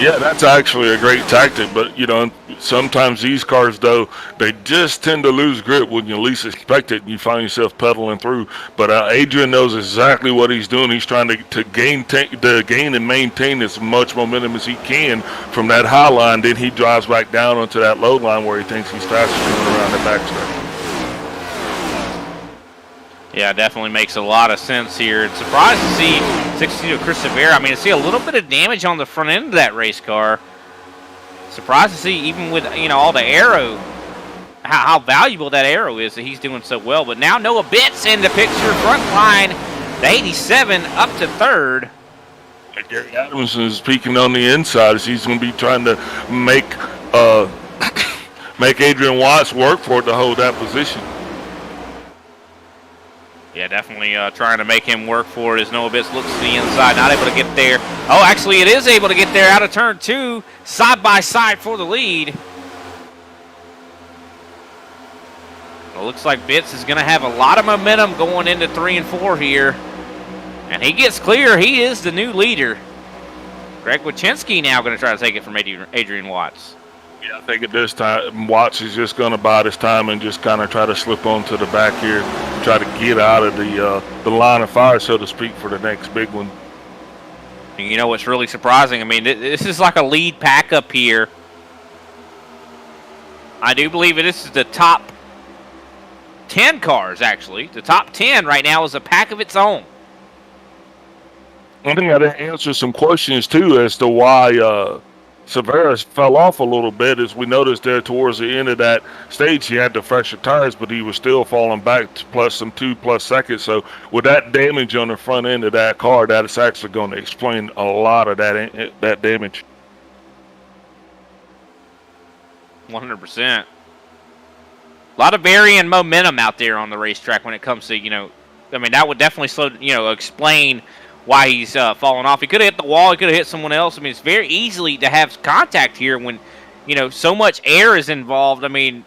Yeah, that's actually a great tactic, but, you know, sometimes these cars, though, they just tend to lose grip when you least expect it, and you find yourself pedaling through. But Adrian knows exactly what he's doing. He's trying to gain and maintain as much momentum as he can from that high line. Then he drives back down onto that low line where he thinks he's faster coming around the backstretch. Yeah, definitely makes a lot of sense here. It's surprised to see 62 Chris Severa. I mean, to see a little bit of damage on the front end of that race car. Surprised to see, even with, you know, all the aero, how valuable that aero is, that he's doing so well. But now Noah Bitts in the picture, front line, the 87 up to third. Gary Adamson is peeking on the inside as he's going to be trying to make Adrian Watts work for it to hold that position. Yeah, definitely trying to make him work for it as Noah Bitts looks to the inside, not able to get there. Oh, actually, it is able to get there out of turn 2, side by side for the lead. It looks like Bitts is going to have a lot of momentum going into 3 and 4 here. And he gets clear. He is the new leader. Greg Wachinski now going to try to take it from Adrian Watts. Yeah, I think at this time, Watts is just going to bide his time and just kind of try to slip onto the back here, try to get out of the line of fire, so to speak, for the next big one. And you know what's really surprising? I mean, this is like a lead pack up here. I do believe this is the top 10 cars, actually. The top 10 right now is a pack of its own. I think I did answer some questions, too, as to why Severus fell off a little bit. As we noticed there towards the end of that stage, he had the fresher tires, but he was still falling back to plus some 2+ seconds. So with that damage on the front end of that car, that is actually going to explain a lot of that damage. 100%. A lot of varying momentum out there on the racetrack when it comes to, you know, I mean, that would definitely explain why he's falling off. He could have hit the wall. He could have hit someone else. I mean, it's very easily to have contact here when, you know, so much air is involved. I mean,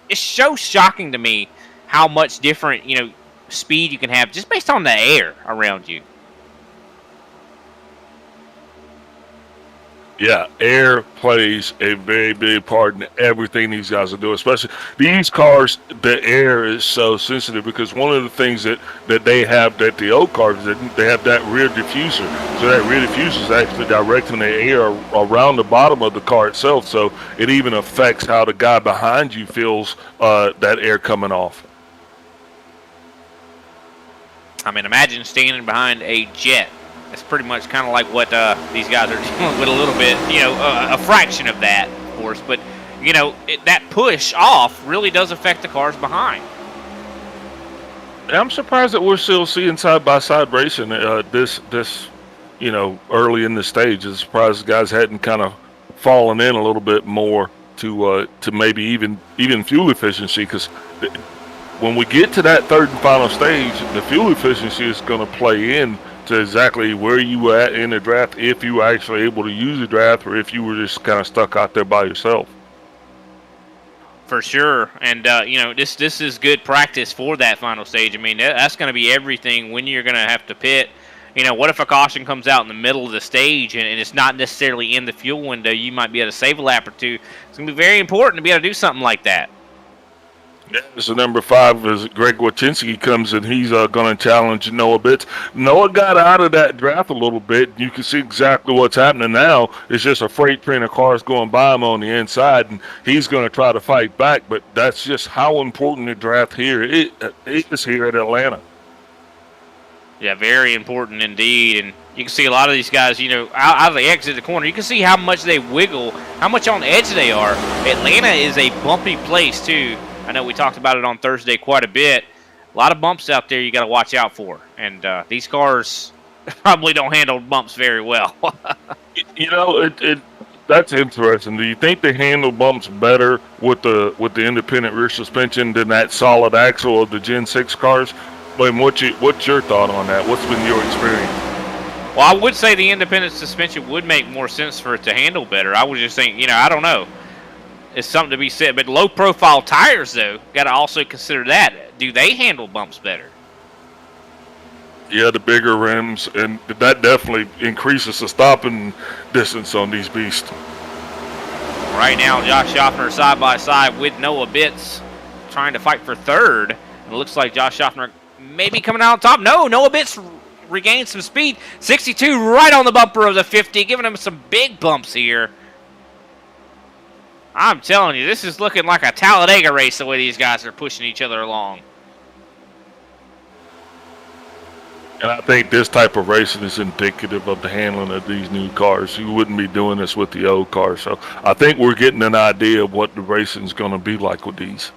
it's so shocking to me how much different, you know, speed you can have just based on the air around you. Yeah, air plays a very big part in everything these guys are doing, especially these cars. The air is so sensitive because one of the things that they have that the old cars, they have that rear diffuser. So that rear diffuser is actually directing the air around the bottom of the car itself. So it even affects how the guy behind you feels that air coming off. I mean, imagine standing behind a jet That's pretty much kind of like what these guys are dealing with a little bit, a fraction of that, of course. But, that push off really does affect the cars behind. I'm surprised that we're still seeing side-by-side racing this early in the stage. I'm surprised the guys hadn't kind of fallen in a little bit more to maybe even fuel efficiency, because when we get to that third and final stage, the fuel efficiency is going to play in to exactly where you were at in the draft, if you were actually able to use the draft or if you were just kind of stuck out there by yourself. For sure, and this is good practice for that final stage. I mean, that's going to be everything when you're going to have to pit. What if a caution comes out in the middle of the stage and it's not necessarily in the fuel window? You might be able to save a lap or two. It's going to be very important to be able to do something like that. Yeah, so number 5 is Greg Wachinski comes in. He's going to challenge Noah Bitts. Noah got out of that draft a little bit. You can see exactly what's happening now. It's just a freight train of cars going by him on the inside, and he's going to try to fight back. But that's just how important the draft here is here at Atlanta. Yeah, very important indeed. And you can see a lot of these guys, out of the exit of the corner, you can see how much they wiggle, how much on edge they are. Atlanta is a bumpy place, too. I know we talked about it on Thursday quite a bit. A lot of bumps out there you got to watch out for. And these cars probably don't handle bumps very well. That's interesting. Do you think they handle bumps better with the independent rear suspension than that solid axle of the Gen 6 cars? William, what's your thought on that? What's been your experience? Well, I would say the independent suspension would make more sense for it to handle better. I was just saying, I don't know. It's something to be said. But low-profile tires, though, got to also consider that. Do they handle bumps better? Yeah, the bigger rims, and that definitely increases the stopping distance on these beasts. Right now, Josh Schaffner side-by-side with Noah Bitts trying to fight for third. And it looks like Josh Schaffner maybe coming out on top. No, Noah Bitts regained some speed. 62 right on the bumper of the 50, giving him some big bumps here. I'm telling you, this is looking like a Talladega race the way these guys are pushing each other along. And I think this type of racing is indicative of the handling of these new cars. You wouldn't be doing this with the old cars. So I think we're getting an idea of what the racing is going to be like with these.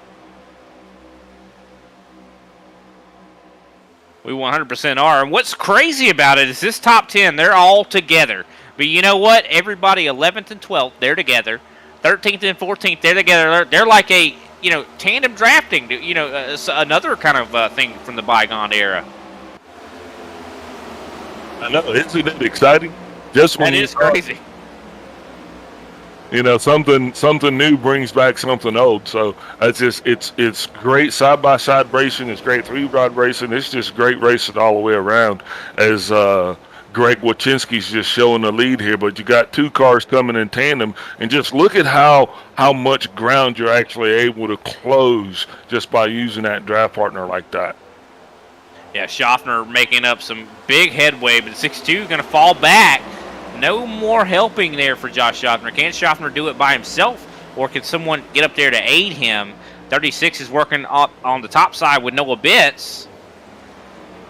We 100% are. And what's crazy about it is this top 10, they're all together. But you know what? Everybody 11th and 12th, they're together. 13th and 14th, they're together. They're like a, tandem drafting, another kind of thing from the bygone era. I know, isn't it exciting? Just when it is crazy. Something new brings back something old. So it's great side-by-side racing. It's great three-rod racing. It's just great racing all the way around. As Greg Wachinski's just showing the lead here, but you got two cars coming in tandem, and just look at how much ground you're actually able to close just by using that draft partner like that. Yeah, Schaffner making up some big headway, but 6'2" is going to fall back. No more helping there for Josh Schaffner. Can Schaffner do it by himself, or can someone get up there to aid him? 36 is working up on the top side with Noah Bitts.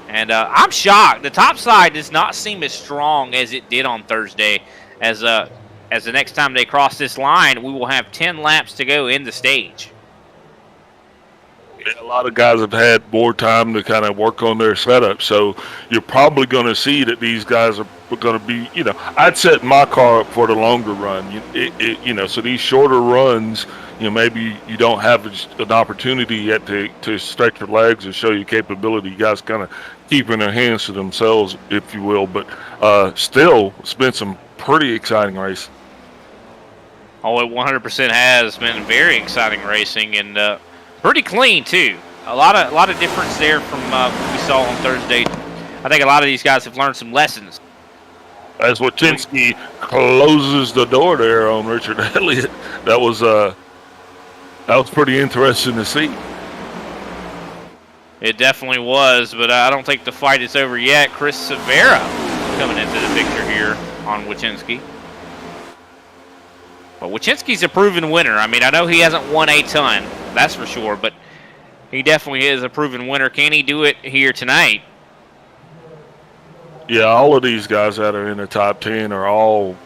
And I'm shocked. The top side does not seem as strong as it did on Thursday. As the next time they cross this line, we will have 10 laps to go in the stage. A lot of guys have had more time to kind of work on their setup, so you're probably going to see that these guys are going to be, I'd set my car up for the longer run, so these shorter runs, maybe you don't have an opportunity yet to stretch your legs or show your capability. You guys kind of keeping their hands to themselves, if you will, but still, it's been some pretty exciting racing. Oh, it 100% has been very exciting racing, and pretty clean too. A lot of difference there from what we saw on Thursday. I think a lot of these guys have learned some lessons. As Wachinski closes the door there on Richard Elliott, that was pretty interesting to see. It definitely was, but I don't think the fight is over yet. Chris Severa coming into the picture here on Wachinski. But Wachinski's a proven winner. I mean, I know he hasn't won a ton, that's for sure, but he definitely is a proven winner. Can he do it here tonight? Yeah, all of these guys that are in the top 10 are all,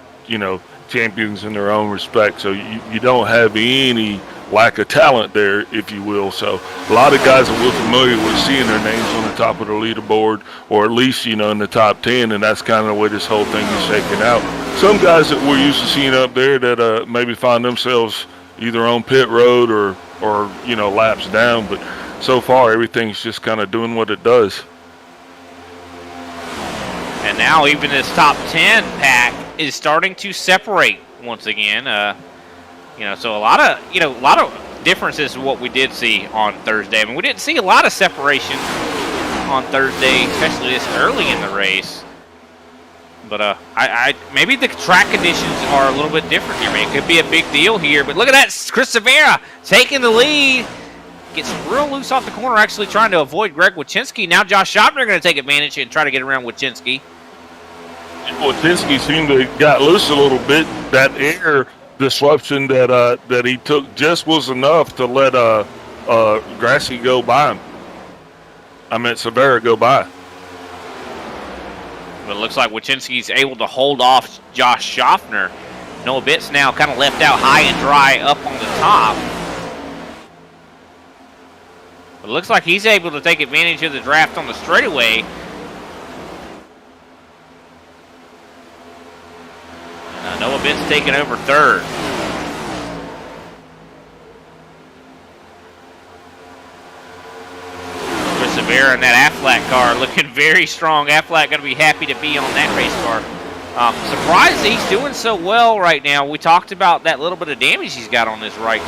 champions in their own respect. So you don't have any lack of talent there, if you will. So a lot of guys that we're familiar with seeing their names on the top of the leaderboard, or at least, in the top 10, and that's kind of the way this whole thing is shaking out. Some guys that we're used to seeing up there that maybe find themselves either on pit road or laps down, but so far everything's just kind of doing what it does. And now even this top 10 pack is starting to separate once again. So a lot of differences in what we did see on Thursday. I mean, we didn't see a lot of separation on Thursday, especially this early in the race. But maybe the track conditions are a little bit different here. I mean, it could be a big deal here. But look at that, Chris Severa taking the lead. Gets real loose off the corner, actually trying to avoid Greg Wachinski. Now Josh Schopner going to take advantage and try to get around Wachinski. Wachinski seemed to got loose a little bit. That air disruption that he took just was enough to let Grassi go by him. Severa go by. But it looks like Wachinski's able to hold off Josh Schaffner. Noah Bitts now kind of left out high and dry up on the top. But it looks like he's able to take advantage of the draft on the straightaway. Noah Bitts taking over third. Chris Severa in that Aflac car looking very strong. Aflac going to be happy to be on that race car. Surprised he's doing so well right now. We talked about that little bit of damage he's got on his right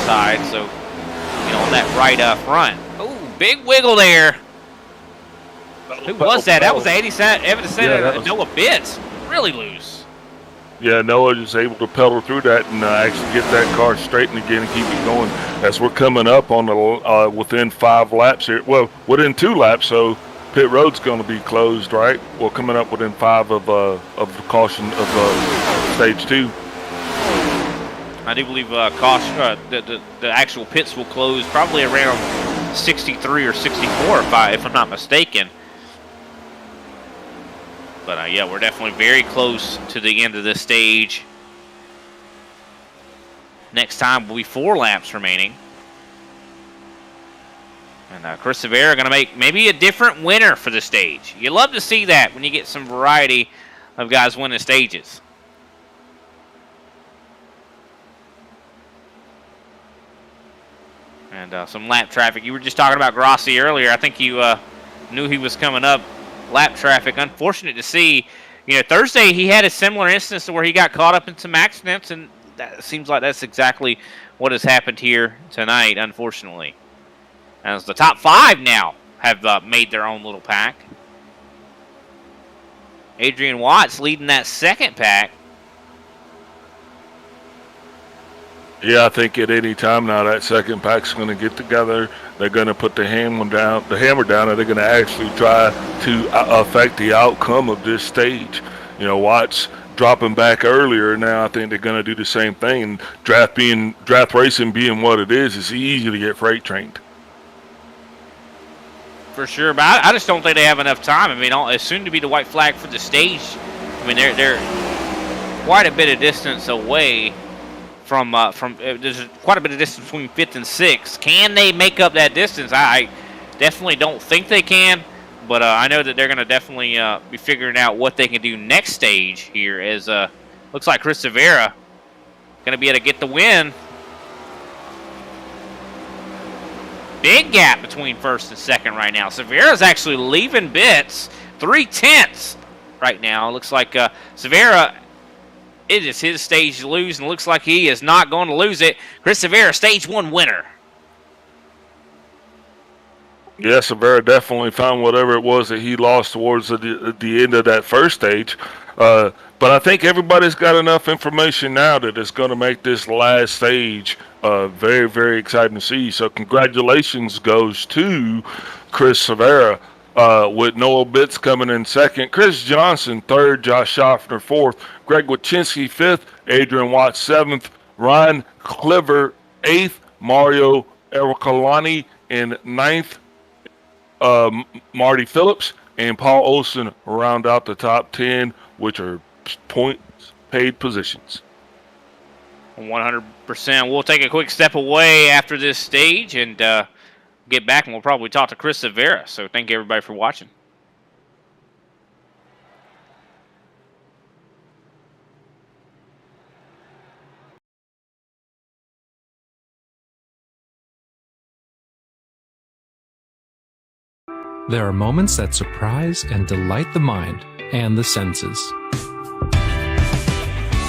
side. So, on that right front. Oh, big wiggle there. Who was that? That was 87 Noah Bitts. Really loose. Yeah, Noah is able to pedal through that and actually get that car straightened again and keep it going as we're coming up on the within 5 laps here. Well, within 2 laps, so pit road's going to be closed, right? Well, coming up within 5 of the caution of stage 2. I do believe the actual pits will close probably around 63 or 64 if I'm not mistaken. But yeah, we're definitely very close to the end of this stage. Next time will be 4 laps remaining. And Chris Severa going to make maybe a different winner for the stage. You love to see that when you get some variety of guys winning stages. And some lap traffic. You were just talking about Grassi earlier. I think you knew he was coming up. Lap traffic. Unfortunate to see. Thursday he had a similar instance where he got caught up in some accidents, and that seems like that's exactly what has happened here tonight, unfortunately. As the top 5 now have made their own little pack. Adrian Watts leading that second pack. Yeah, I think at any time now that second pack's going to get together. They're going to put the hammer down, and they're going to actually try to affect the outcome of this stage. Watts dropping back earlier. Now I think they're going to do the same thing. And draft racing being what it is, it's easy to get freight trained. For sure, but I just don't think they have enough time. I mean, as soon to be the white flag for the stage. I mean, they're quite a bit of distance away. There's quite a bit of distance between 5th and 6th. Can they make up that distance? I definitely don't think they can, but I know that they're going to definitely be figuring out what they can do next stage here. As looks like Chris Severa going to be able to get the win. Big gap between 1st and 2nd right now. Severa's actually leaving Bitts 3/10 right now. Looks like Severa. It is his stage to lose, and it looks like he is not going to lose it. Chris Severa, stage 1 winner. Yeah, Severa definitely found whatever it was that he lost towards the end of that first stage. But I think everybody's got enough information now that it's going to make this last stage very, very exciting to see. So congratulations goes to Chris Severa. With Noah Bitts coming in 2nd, Chris Johnson 3rd, Josh Schaffner 4th, Greg Wachinski 5th, Adrian Watts 7th, Ryan Cliver 8th, Mario Ericolani in 9th, Marty Phillips and Paul Olson round out the top 10, which are points paid positions. 100%. We'll take a quick step away after this stage and get back, and we'll probably talk to Chris Severa. So thank you, everybody, for watching. There are moments that surprise and delight the mind and the senses.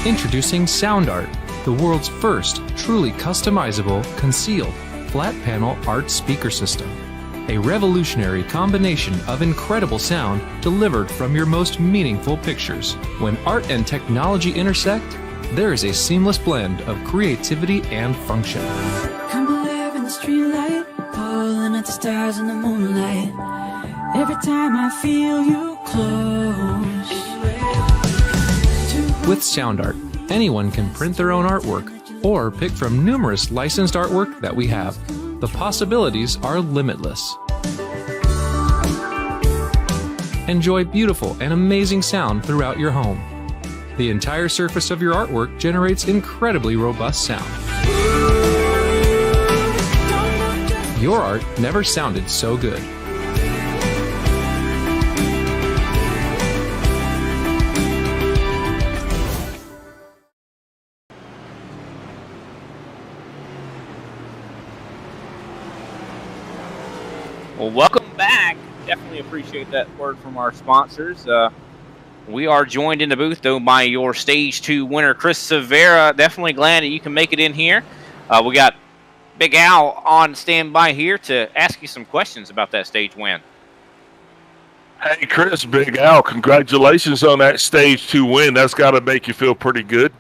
Introducing Sound Art, the world's first truly customizable, concealed, flat panel art speaker system. A revolutionary combination of incredible sound delivered from your most meaningful pictures. When art and technology intersect, there is a seamless blend of creativity and function. Come alive in the streetlight, pulling at the stars in the moonlight. Every time I feel you close. With Sound Art, anyone can print their own artwork or pick from numerous licensed artwork that we have. The possibilities are limitless. Enjoy beautiful and amazing sound throughout your home. The entire surface of your artwork generates incredibly robust sound. Your art never sounded so good. Well, welcome back. Definitely appreciate that word from our sponsors. We are joined in the booth, though, by your Stage 2 winner, Chris Severa. Definitely glad that you can make it in here. We got Big Al on standby here to ask you some questions about that stage win. Hey, Chris, Big Al, congratulations on that Stage 2 win. That's got to make you feel pretty good.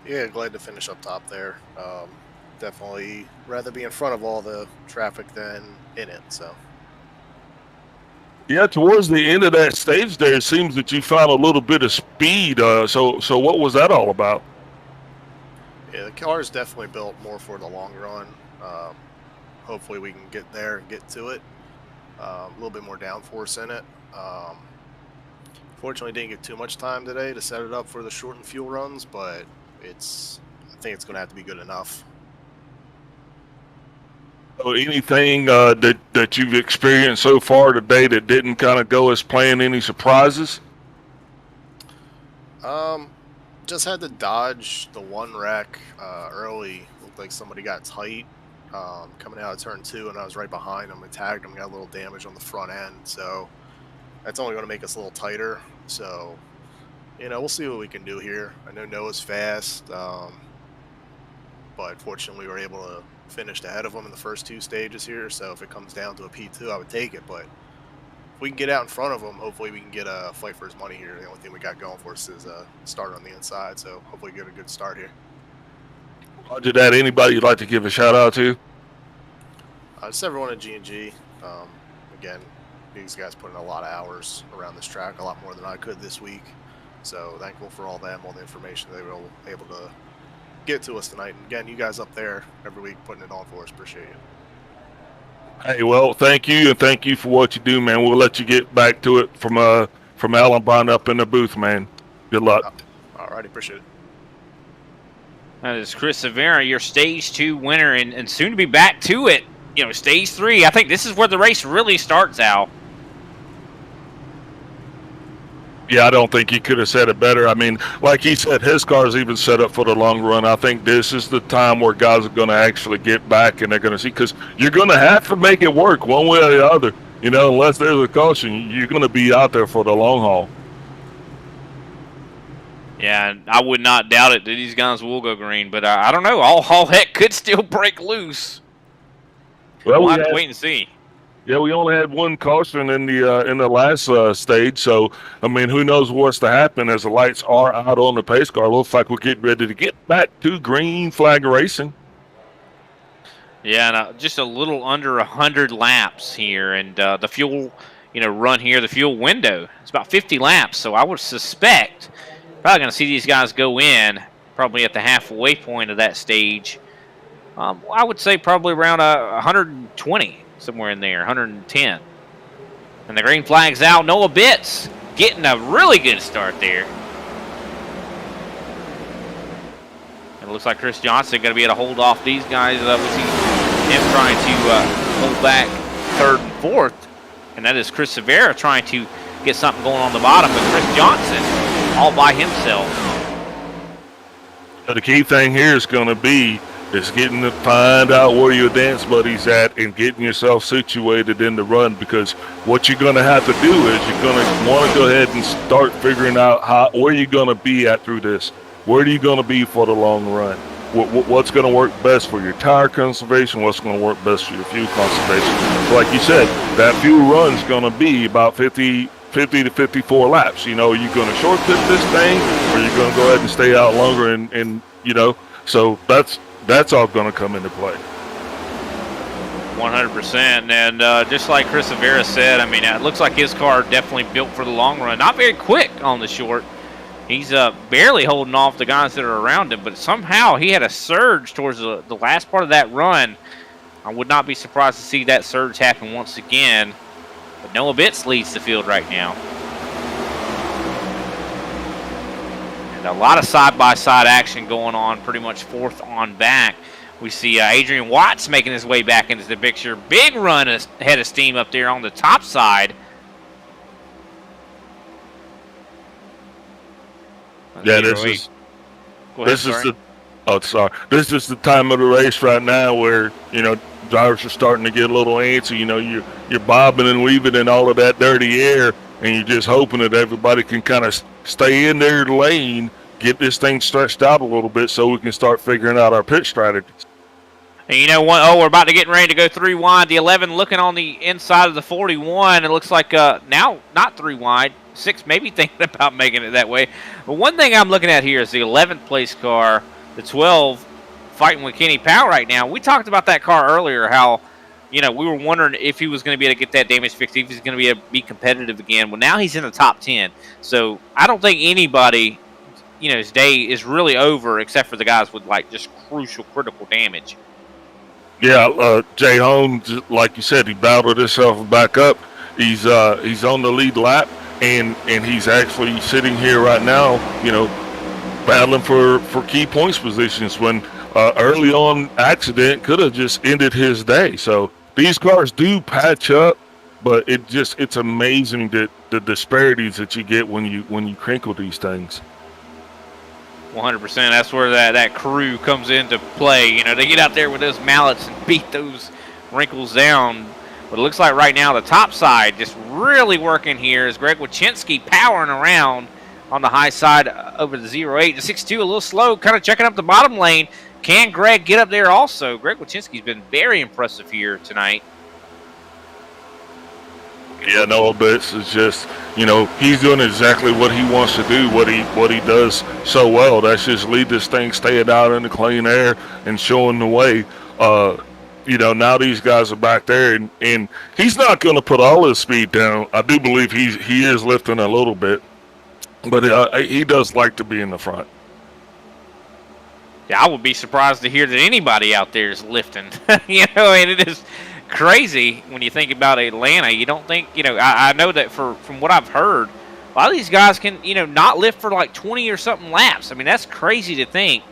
Yeah, glad to finish up top there. Definitely rather be in front of all the traffic than in it. So. Yeah, towards the end of that stage there, it seems that you found a little bit of speed. So what was that all about? Yeah, the car is definitely built more for the long run. Hopefully we can get there and get to it. A little bit more downforce in it. Fortunately, didn't get too much time today to set it up for the shortened fuel runs, but I think it's going to have to be good enough. So anything that you've experienced so far today that didn't kind of go as planned? Any surprises? Just had to dodge the one wreck early. Looked like somebody got tight coming out of turn 2, and I was right behind him. I tagged him, got a little damage on the front end. So that's only going to make us a little tighter. So, we'll see what we can do here. I know Noah's fast, but fortunately we were able to finish ahead of him in the first 2 stages here. So if it comes down to a P2, I would take it. But if we can get out in front of him, hopefully we can get a fight for his money here. The only thing we got going for us is a start on the inside. So hopefully get a good start here. Roger that. Anybody you'd like to give a shout out to? Just everyone at G&G. Again, these guys put in a lot of hours around this track, a lot more than I could this week. So thankful for all them, all the information they were able to get to us tonight. And again, you guys up there every week putting it on for us. Appreciate it. Hey, well, thank you, and thank you for what you do, man. We'll let you get back to it from Alan Brown up in the booth, man. Good luck. All righty, appreciate it. That is Chris Severa, your Stage 2 winner, and soon to be back to it. Stage 3. I think this is where the race really starts, Al. Yeah, I don't think he could have said it better. I mean, like he said, his car's even set up for the long run. I think this is the time where guys are going to actually get back and they're going to see, because you're going to have to make it work one way or the other. Unless there's a caution, you're going to be out there for the long haul. Yeah, and I would not doubt it that these guys will go green, but I don't know. All heck could still break loose. Well, we'll have to wait and see. Yeah, we only had one caution in the last stage, so I mean, who knows what's to happen as the lights are out on the pace car. Looks like we're getting ready to get back to green flag racing. Yeah, and just a little under 100 laps here, and the fuel, run here, the fuel window, it's about 50 laps. So I would suspect probably going to see these guys go in probably at the halfway point of that stage. I would say probably around 120. Somewhere in there, 110. And the green flag's out. Noah Bitts getting a really good start there. It looks like Chris Johnson going to be able to hold off these guys. We see him trying to hold back third and fourth. And that is Chris Severa trying to get something going on the bottom with Chris Johnson all by himself. So the key thing here is going to be getting to find out where your dance buddy's at and getting yourself situated in the run, because what you're going to have to do is you're going to want to go ahead and start figuring out where you're going to be at through this. Where are you going to be for the long run? What's going to work best for your tire conservation? What's going to work best for your fuel conservation? So like you said, that fuel run is going to be about 50 to 54 laps. You know, are you going to short pit this thing, or are you going to go ahead and stay out longer and you know, so that's all going to come into play. 100%. And just like Chris Severa said, I mean, it looks like his car definitely built for the long run. Not very quick on the short. He's barely holding off the guys that are around him, but somehow he had a surge towards the last part of that run. I would not be surprised to see that surge happen once again. But Noah Bitts leads the field right now. And a lot of side-by-side action going on, pretty much fourth on back. We see Adrian Watts making his way back into the picture. Big run ahead of steam up there on the top side. Yeah, this is the time of the race right now where, you know, drivers are starting to get a little antsy. You know, you're bobbing and weaving in all of that dirty air, and you're just hoping that everybody can kind of stay in their lane, get this thing stretched out a little bit so we can start figuring out our pit strategies. And you know what? Oh, we're about to get ready to go 3 wide. The 11 looking on the inside of the 41. It looks like now not 3 wide. 6 maybe thinking about making it that way. But one thing I'm looking at here is the 11th place car, the 12, fighting with Kenny Powell right now. We talked about that car earlier, how, you know, we were wondering if he was going to be able to get that damage fixed, if he's going to be able to be competitive again. Well, now he's in the top 10. So I don't think anybody, you know, his day is really over except for the guys with, like, just crucial, critical damage. Yeah, Jay Holmes, like you said, he battled himself back up. He's on the lead lap, and he's actually sitting here right now, you know, battling for key points positions when early on accident could have just ended his day. So these cars do patch up, but it's amazing that the disparities that you get when you crinkle these things. 100%. That's where that crew comes into play. You know, they get out there with those mallets and beat those wrinkles down. But it looks like right now the top side just really working here is Greg Wachinski powering around on the high side over the 08. The 6.2 a little slow, kind of checking up the bottom lane. Can Greg get up there also? Greg Wachinski's been very impressive here tonight. Yeah, Noah Bitts is just, you know, he's doing exactly what he wants to do, what he does so well. That's just lead this thing, staying out in the clean air and showing the way. You know, now these guys are back there, and he's not going to put all his speed down. I do believe he is lifting a little bit, but he does like to be in the front. Yeah, I would be surprised to hear that anybody out there is lifting. You know, and it is crazy when you think about Atlanta. You don't think, you know, I know that from what I've heard, a lot of these guys can, you know, not lift for like 20 or something laps. I mean, that's crazy to think.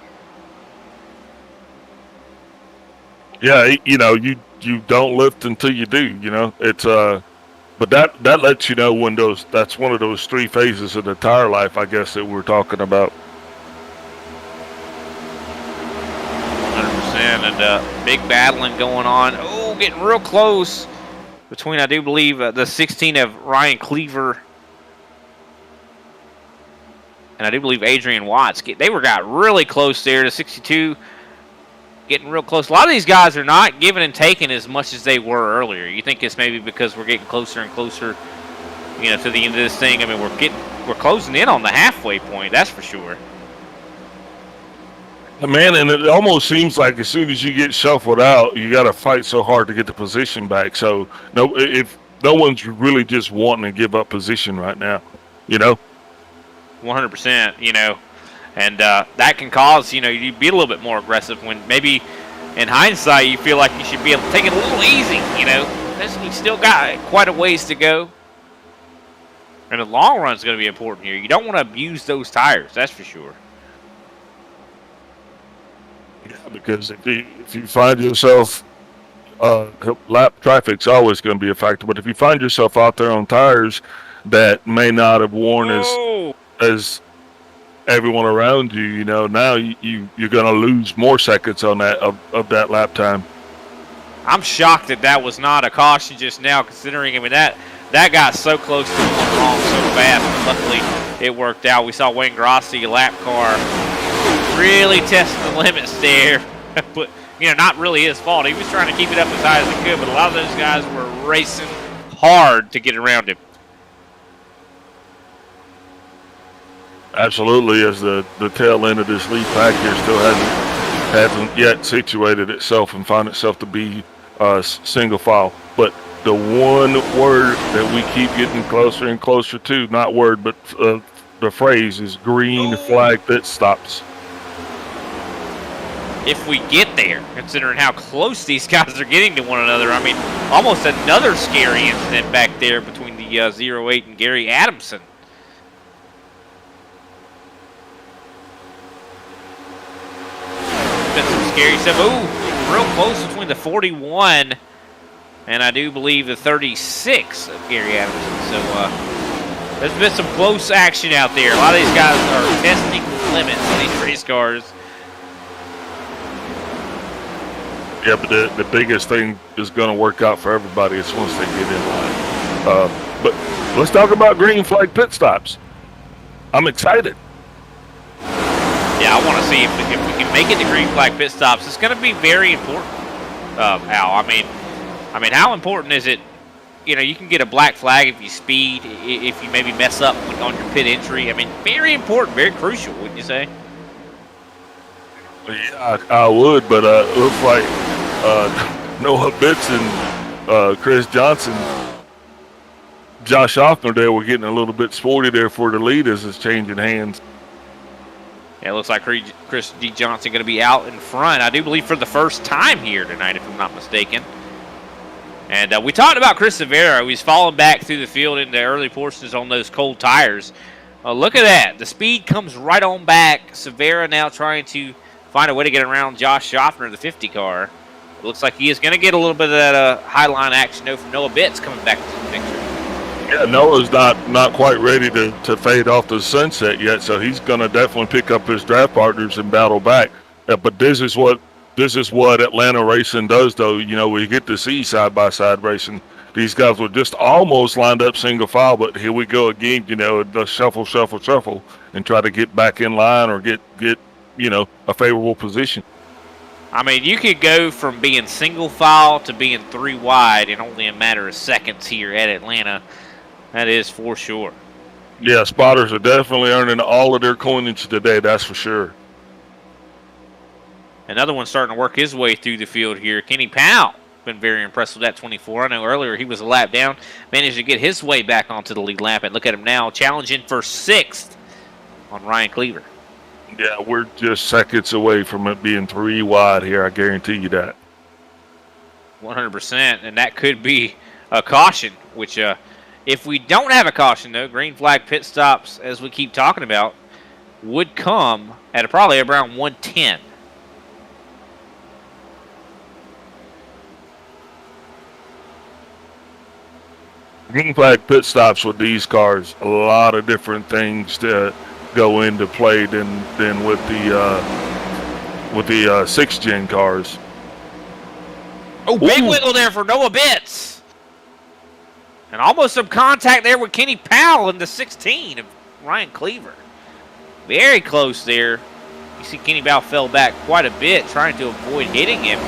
Yeah, you know, you don't lift until you do, you know. It's but that lets you know when that's one of those 3 phases of the tire life, I guess, that we're talking about. 100%, and big battling going on. Oh, getting real close between, I do believe, the 16 of Ryan Cleaver and I do believe Adrian Watts. They got really close there to 62. Getting real close. A lot of these guys are not giving and taking as much as they were earlier. You think it's maybe because we're getting closer and closer, you know, to the end of this thing. I mean, we're closing in on the halfway point. That's for sure. Man, and it almost seems like as soon as you get shuffled out, you got to fight so hard to get the position back. So if no one's really just wanting to give up position right now, you know. 100%, you know. And that can cause, you know, you be a little bit more aggressive when maybe in hindsight you feel like you should be able to take it a little easy, you know. You still got quite a ways to go. And the long run is going to be important here. You don't want to abuse those tires, that's for sure. Yeah, because if you find yourself, lap traffic's always going to be a factor. But if you find yourself out there on tires that may not have worn as everyone around you, you know, now you're going to lose more seconds on that of that lap time. I'm shocked that was not a caution just now, considering, I mean, that got so close to going wrong so fast, but luckily it worked out. We saw Wayne Grossi, a lap car, really testing the limits there. But, you know, not really his fault. He was trying to keep it up as high as he could, but a lot of those guys were racing hard to get around him. Absolutely, as the tail end of this lead pack here still hasn't yet situated itself and found itself to be single file. But the one word that we keep getting closer and closer to, not word, but the phrase is green flag pit stops. If we get there, considering how close these guys are getting to one another. I mean, almost another scary incident back there between the 08 and Gary Adamson. Been some scary stuff. Ooh, real close between the 41 and I do believe the 36 of Gary Adamson. So there's been some close action out there. A lot of these guys are testing the limits in these race cars. Yeah, but the biggest thing is going to work out for everybody is once they get in line. But let's talk about green flag pit stops. I'm excited. Yeah, I want to see if we can make it to green flag pit stops. It's going to be very important, Al. I mean, how important is it? You know, you can get a black flag if you speed, if you maybe mess up on your pit entry. I mean, very important, very crucial, wouldn't you say? Yeah, I would, but it looks like Noah Bitts and Chris Johnson, Josh Offner there were getting a little bit sporty there for the lead as it's changing hands. Yeah, it looks like Chris G. Johnson going to be out in front, I do believe, for the first time here tonight, if I'm not mistaken. And we talked about Chris Severa. He's falling back through the field in the early portions on those cold tires. Look at that. The speed comes right on back. Severa now trying to find a way to get around Josh Schaffner, the 50 car. It looks like he is going to get a little bit of that high line action, though, from Noah Bitts coming back to the picture. Yeah, Noah's not quite ready to fade off the sunset yet, so he's going to definitely pick up his draft partners and battle back. But this is what Atlanta racing does, though. You know, we get to see side-by-side racing. These guys were just almost lined up single file, but here we go again, you know, the shuffle, and try to get back in line or get you know, a favorable position. I mean, you could go from being single file to being 3 wide in only a matter of seconds here at Atlanta. That is for sure. Yeah, spotters are definitely earning all of their coinage today, that's for sure. Another one starting to work his way through the field here. Kenny Powell, been very impressed with that 24. I know earlier he was a lap down, managed to get his way back onto the lead lap, and look at him now challenging for 6th on Ryan Cleaver. Yeah, we're just seconds away from it being 3 wide here, I guarantee you that. 100%, and that could be a caution, which if we don't have a caution, though, green flag pit stops, as we keep talking about, would come at probably around 110. Green flag pit stops with these cars, a lot of different things to go into play than with the 6th gen cars. Oh, big wiggle there for Noah Bitts. And almost some contact there with Kenny Powell in the 16 of Ryan Cleaver. Very close there. You see Kenny Powell fell back quite a bit trying to avoid hitting him.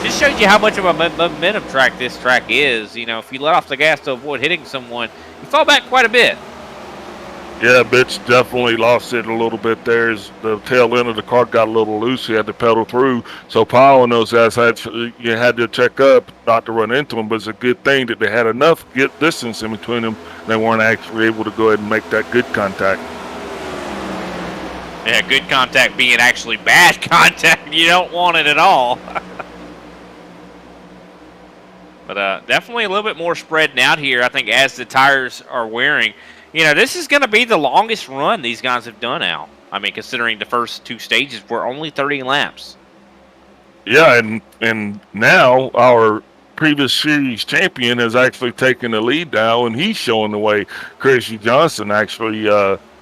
Just shows you how much of a momentum track this track is. You know, if you let off the gas to avoid hitting someone, you fall back quite a bit. Yeah, Bitch definitely lost it a little bit there as the tail end of the car got a little loose. He had to pedal through. So Powell and those guys had to check up not to run into him, but it's a good thing that they had enough distance in between them. They weren't actually able to go ahead and make that good contact. Yeah, good contact being actually bad contact. You don't want it at all. But definitely a little bit more spreading out here, I think, as the tires are wearing. You know, this is going to be the longest run these guys have done out. I mean, considering the first 2 stages were only 30 laps. Yeah, and now our previous series champion has actually taken the lead now, and he's showing the way. Chrissy Johnson actually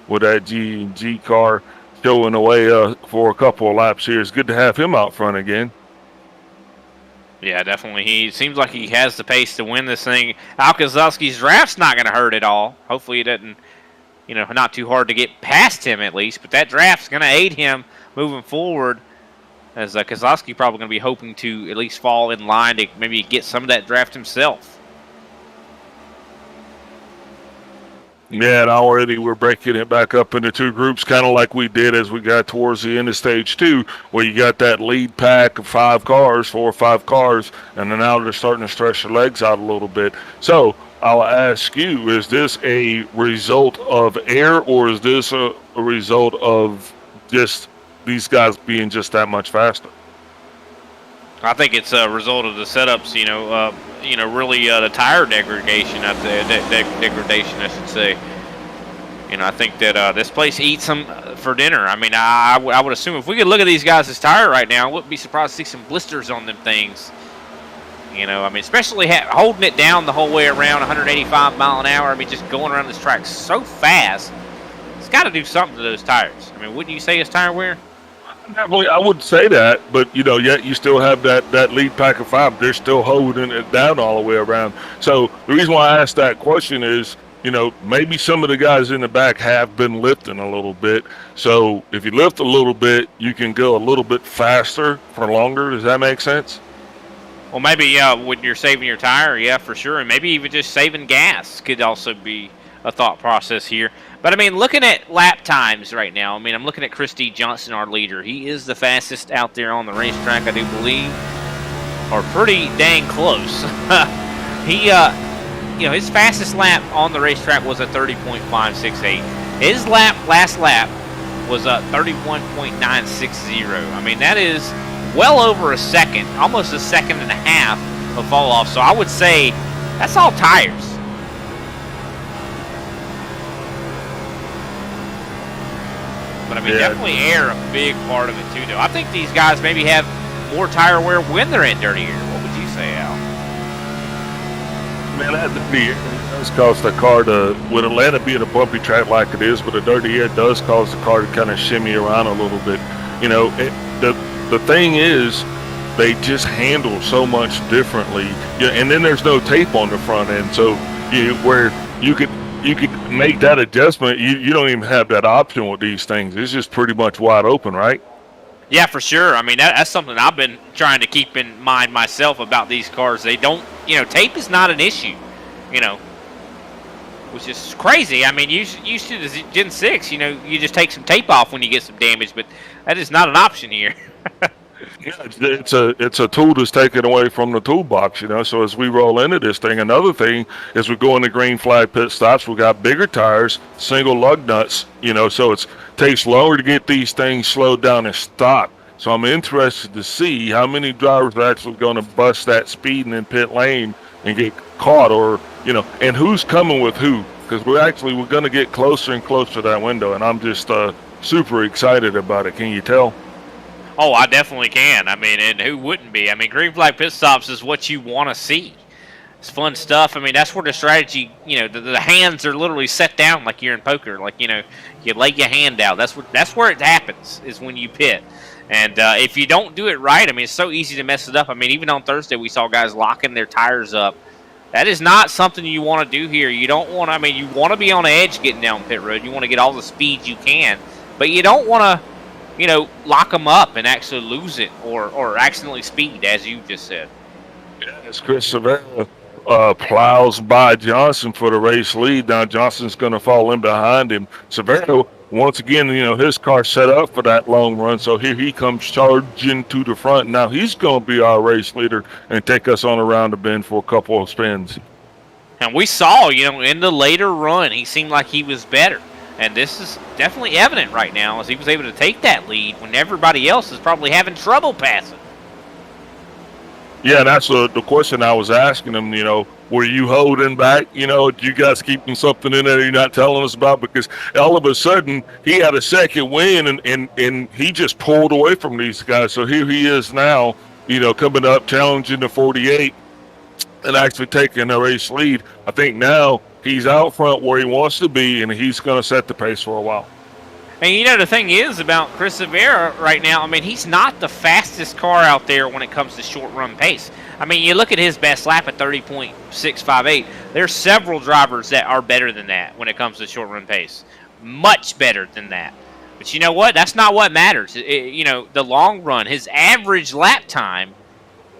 with that G&G car showing the way for a couple of laps here. It's good to have him out front again. Yeah, definitely. He seems like he has the pace to win this thing. Al Kozlowski's draft's not going to hurt at all. Hopefully it doesn't, you know, not too hard to get past him at least. But that draft's going to aid him moving forward, as Kozlowski probably going to be hoping to at least fall in line to maybe get some of that draft himself. Yeah, and already we're breaking it back up into 2 groups, kind of like we did as we got towards the end of stage 2, where you got that lead pack of 5 cars, 4 or 5 cars, and then now they're starting to stretch their legs out a little bit. So I'll ask you, is this a result of air, or is this a result of just these guys being just that much faster? I think it's a result of the setups, really the tire degradation, degradation, I should say. You know, I think that this place eats them for dinner. I mean, I would assume if we could look at these guys' tire right now, I wouldn't be surprised to see some blisters on them things. You know, I mean, especially holding it down the whole way around 185 mile an hour. I mean, just going around this track so fast. It's got to do something to those tires. I mean, wouldn't you say it's tire wear? Definitely, I would say that, but yet you still have that lead pack of 5. They're still holding it down all the way around. So the reason why I asked that question is, maybe some of the guys in the back have been lifting a little bit. So if you lift a little bit, you can go a little bit faster for longer. Does that make sense? Well, maybe when you're saving your tire, yeah, for sure, and maybe even just saving gas could also be a thought process here. But, I mean, looking at lap times right now, I mean, I'm looking at Christy Johnson, our leader. He is the fastest out there on the racetrack, I do believe, or pretty dang close. He, his fastest lap on the racetrack was a 30.568. His last lap was a 31.960. I mean, that is well over a second, almost a second and a half of fall off. So I would say that's all tires. But, I mean, definitely air a big part of it, too, though. I think these guys maybe have more tire wear when they're in dirty air. What would you say, Al? Man, that dirty air does cause the car to, with Atlanta being a bumpy track like it is, but the dirty air does cause the car to kind of shimmy around a little bit. The thing is, they just handle so much differently. And then there's no tape on the front end, so where you could make that adjustment. You don't even have that option with these things. It's just pretty much wide open, right? Yeah, for sure. I mean, that's something I've been trying to keep in mind myself about these cars. They don't, tape is not an issue, which is crazy. I mean, used to the Gen 6, you just take some tape off when you get some damage, but that is not an option here. Yeah, it's a tool that's taken away from the toolbox, So as we roll into this thing, another thing is we go into green flag pit stops. We got bigger tires, single lug nuts, So it takes longer to get these things slowed down and stopped. So I'm interested to see how many drivers are actually going to bust that speed in pit lane and get caught, or and who's coming with who, because we're going to get closer and closer to that window, and I'm just super excited about it. Can you tell? Oh, I definitely can. I mean, and who wouldn't be? I mean, green flag pit stops is what you want to see. It's fun stuff. I mean, that's where the strategy, the hands are literally set down like you're in poker. Like, you lay your hand out. That's where it happens, is when you pit. And if you don't do it right, I mean, it's so easy to mess it up. I mean, even on Thursday, we saw guys locking their tires up. That is not something you want to do here. You don't want to, I mean, you want to be on the edge getting down pit road. You want to get all the speed you can. But you don't want to, lock them up and actually lose it or accidentally speed, as you just said. Yeah, as Chris Severa plows by Johnson for the race lead. Now Johnson's going to fall in behind him. Severa, once again, his car's set up for that long run, so here he comes charging to the front. Now he's going to be our race leader and take us on around the bend for a couple of spins. And we saw, in the later run, he seemed like he was better. And this is definitely evident right now, as he was able to take that lead when everybody else is probably having trouble passing. Yeah, that's the question I was asking him, were you holding back? You know, you guys keeping something in there you're not telling us about? Because all of a sudden he had a second win and he just pulled away from these guys. So here he is now, you know, coming up, challenging the 48 and actually taking a race lead. I think now he's out front where he wants to be, and he's going to set the pace for a while. And you know, the thing is about Chris Rivera right now, I mean, he's not the fastest car out there when it comes to short run pace. I mean, you look at his best lap at 30.658. There's several drivers that are better than that when it comes to short run pace. Much better than that. But you know what? That's not what matters. You know, the long run, his average lap time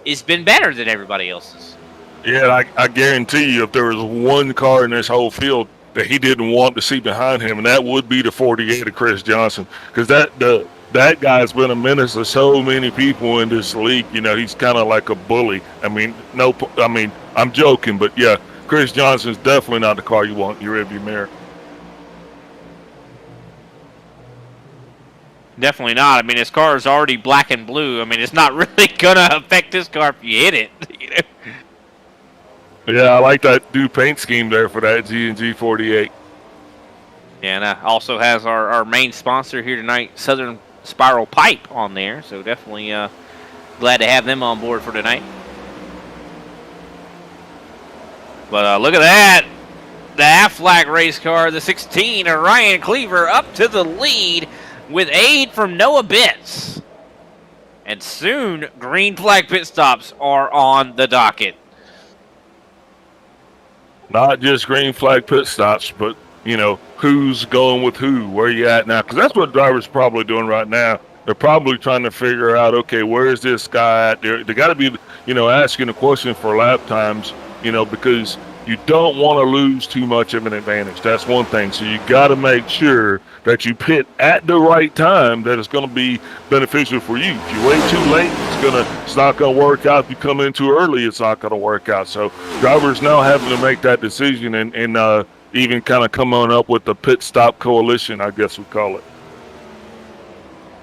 has been better than everybody else's. Yeah, I guarantee you if there was one car in this whole field that he didn't want to see behind him, and that would be the 48 of Chris Johnson, because that guy's been a menace to so many people in this league. You know, he's kind of like a bully. I mean, I'm joking, but yeah, Chris Johnson's definitely not the car you want in your rearview mirror. Definitely not. I mean, his car is already black and blue. I mean, it's not really going to affect this car if you hit it. You know? Yeah, I like that new paint scheme there for that G&G 48. Yeah, and also has our main sponsor here tonight, Southern Spiral Pipe, on there. So definitely glad to have them on board for tonight. But look at that. The Aflac race car, the 16 of Ryan Cleaver, up to the lead with aid from Noah Bitts. And soon, green flag pit stops are on the docket. Not just green flag pit stops, but, you know, who's going with who, where you at now? Because that's what drivers are probably doing right now. They're probably trying to figure out, okay, where is this guy at? They got to be, you know, asking a question for lap times, you know, because you don't want to lose too much of an advantage. That's one thing. So you got to make sure that you pit at the right time that is going to be beneficial for you. If you wait too late, it's not going to work out. If you come in too early, it's not going to work out. So drivers now having to make that decision and even kind of come on up with the pit stop coalition, I guess we call it.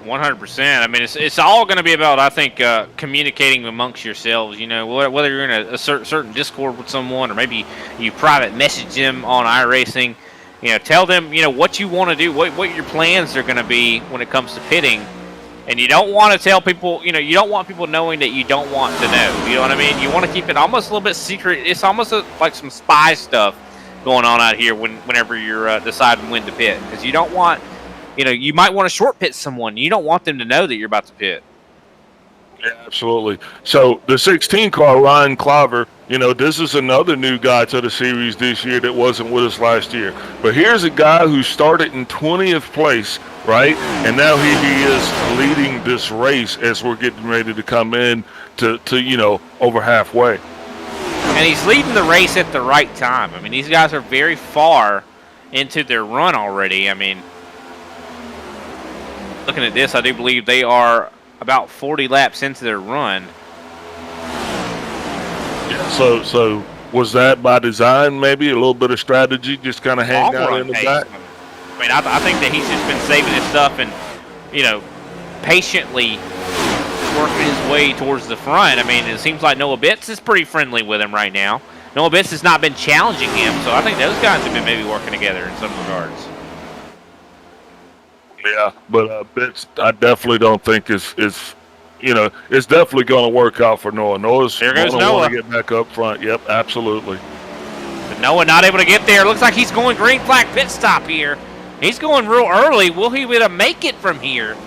100%. I mean, it's all going to be about, I think, communicating amongst yourselves. You know, whether you're in a certain Discord with someone, or maybe you private message them on iRacing. You know, tell them, you know, what you want to do, what your plans are going to be when it comes to pitting. And you don't want to tell people, you know, you don't want people knowing that you don't want to know. You know what I mean? You want to keep it almost a little bit secret. It's almost like some spy stuff going on out here whenever you're deciding when to pit. Because you don't want, you know, you might want to short pit someone. You don't want them to know that you're about to pit. Yeah, absolutely. So the 16 car, Ryan Cleaver, you know, this is another new guy to the series this year that wasn't with us last year. But here's a guy who started in 20th place, right? And now he is leading this race as we're getting ready to come in to you know, over halfway. And he's leading the race at the right time. I mean, these guys are very far into their run already. I mean, looking at this, I do believe they are about 40 laps into their run. Yeah, so was that by design, maybe a little bit of strategy, just kind of hang out in the back? I mean, I think that he's just been saving his stuff and, you know, patiently working his way towards the front. I mean, it seems like Noah Bitts is pretty friendly with him right now. Noah Bitts has not been challenging him, so I think those guys have been maybe working together in some regards. Yeah, but Bitts, I definitely don't think is you know, it's definitely going to work out for Noah. Noah's going to want to get back up front. Yep, absolutely. But Noah not able to get there. Looks like he's going green flag pit stop here. He's going real early. Will he be able to make it from here?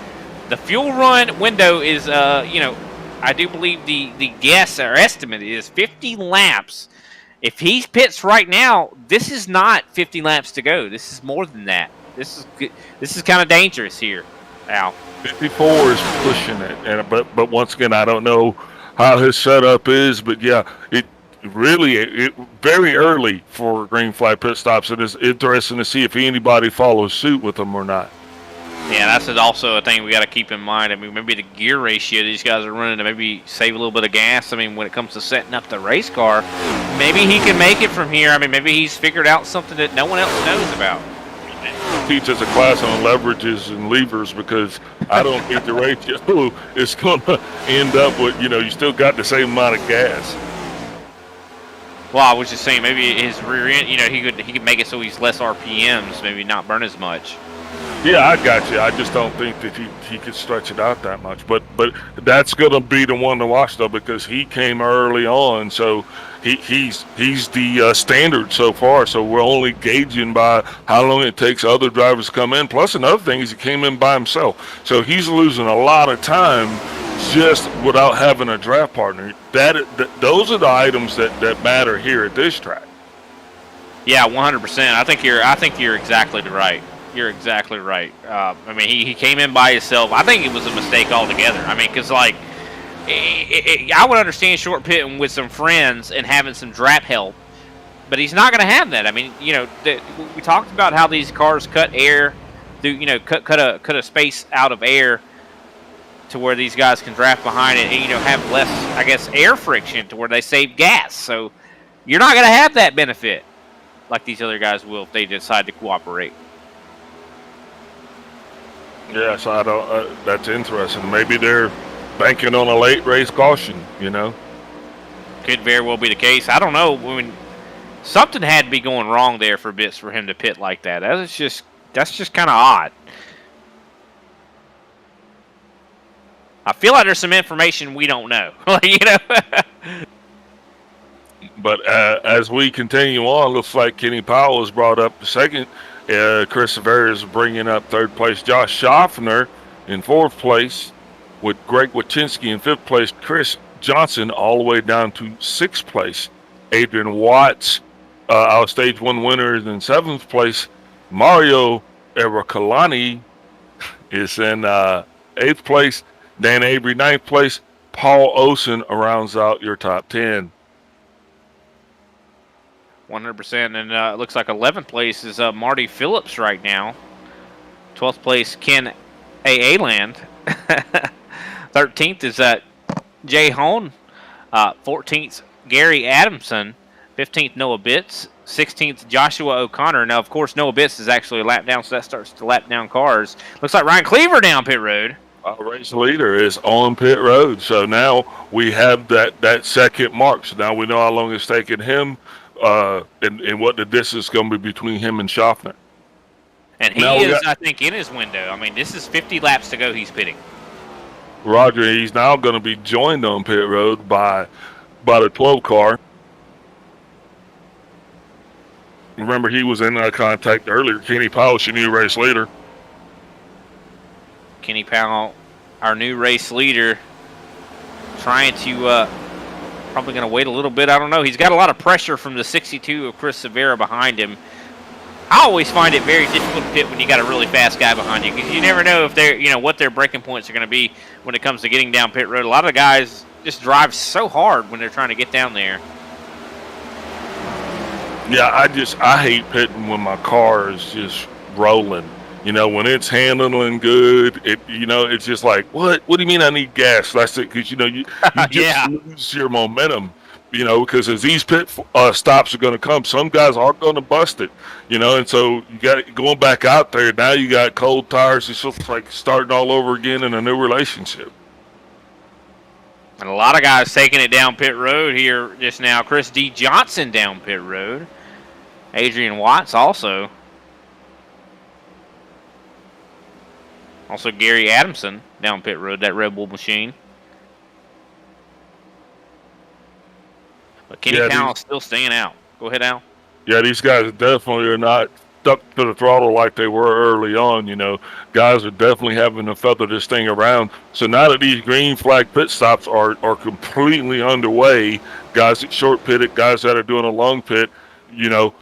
The fuel run window is, you know, I do believe the guess or estimate is 50 laps. If he pits right now, this is not 50 laps to go. This is more than that. This is kind of dangerous here, Al. 54 is pushing it, and but once again, I don't know how his setup is, but yeah, it very early for green flag pit stops. It is interesting to see if anybody follows suit with them or not. Yeah, that's also a thing we got to keep in mind. I mean, maybe the gear ratio these guys are running to maybe save a little bit of gas. I mean, when it comes to setting up the race car, maybe he can make it from here. I mean, maybe he's figured out something that no one else knows about. Teaches a class on leverages and levers, because I don't think the ratio is going to end up with, you know, you still got the same amount of gas. Well, I was just saying maybe his rear end, you know, he could make it so he's less RPMs, maybe not burn as much. Yeah, I got you. I just don't think that he could stretch it out that much. But that's gonna be the one to watch though, because he came early on, so he's the standard so far. So we're only gauging by how long it takes other drivers to come in. Plus another thing is he came in by himself, so he's losing a lot of time just without having a draft partner. Those are the items that matter here at this track. Yeah, 100%. I think you're exactly right. You're exactly right. I mean, he came in by himself. I think it was a mistake altogether. I mean, because, like, I would understand short pitting with some friends and having some draft help, but he's not going to have that. I mean, you know, we talked about how these cars cut air, cut a space out of air to where these guys can draft behind it and, you know, have less, I guess, air friction to where they save gas. So you're not going to have that benefit like these other guys will if they decide to cooperate. Yeah, so I don't. That's interesting. Maybe they're banking on a late race caution. You know, could very well be the case. I don't know. I mean, something had to be going wrong there for bits for him to pit like that. That's just kind of odd. I feel like there's some information we don't know. You know. But as we continue on, looks like Kenny Powell was brought up second. Chris Severa is bringing up third place. Josh Schaffner in fourth place, with Greg Wachinski in fifth place. Chris Johnson all the way down to sixth place. Adrian Watts, our stage one winner, is in seventh place. Mario Erakalani is in eighth place. Dan Avery ninth place. Paul Osen rounds out your top 10. 100%, and it looks like 11th place is Marty Phillips right now. 12th place, Ken A. Land. 13th is Jay Hone. 14th, Gary Adamson. 15th, Noah Bitts. 16th, Joshua O'Connor. Now, of course, Noah Bitts is actually a lap down, so that starts to lap down cars. Looks like Ryan Cleaver down pit road. Our race leader is on pit road, so now we have that second mark. So now we know how long it's taken him. And what the distance is going to be between him and Schaffner. And he is, I think, in his window. I mean, this is 50 laps to go he's pitting. Roger, he's now going to be joined on pit road by the 12 car. Remember, he was in contact earlier. Kenny Powell, your new race leader. Kenny Powell, our new race leader, trying to... probably going to wait a little bit. I don't know. He's got a lot of pressure from the 62 of Chris Severa behind him. I always find it very difficult to pit when you got a really fast guy behind you because you never know if they're, you know, what their braking points are going to be when it comes to getting down pit road. A lot of guys just drive so hard when they're trying to get down there. Yeah, I hate pitting when my car is just rolling. You know, when it's handling good, it's just like, what do you mean I need gas? That's it, because, you just lose your momentum, because as these pit stops are going to come, some guys are going to bust it, and so you got going back out there. Now you got cold tires. It's just like starting all over again in a new relationship. And a lot of guys taking it down pit road here just now. Chris D. Johnson down pit road. Adrian Watts also. Also, Gary Adamson down pit road, that Red Bull machine. But Kenny Powell's still staying out. Go ahead, Al. Yeah, these guys definitely are not stuck to the throttle like they were early on. Guys are definitely having to feather this thing around. So now that these green flag pit stops are completely underway, guys that short pitted, guys that are doing a long pit,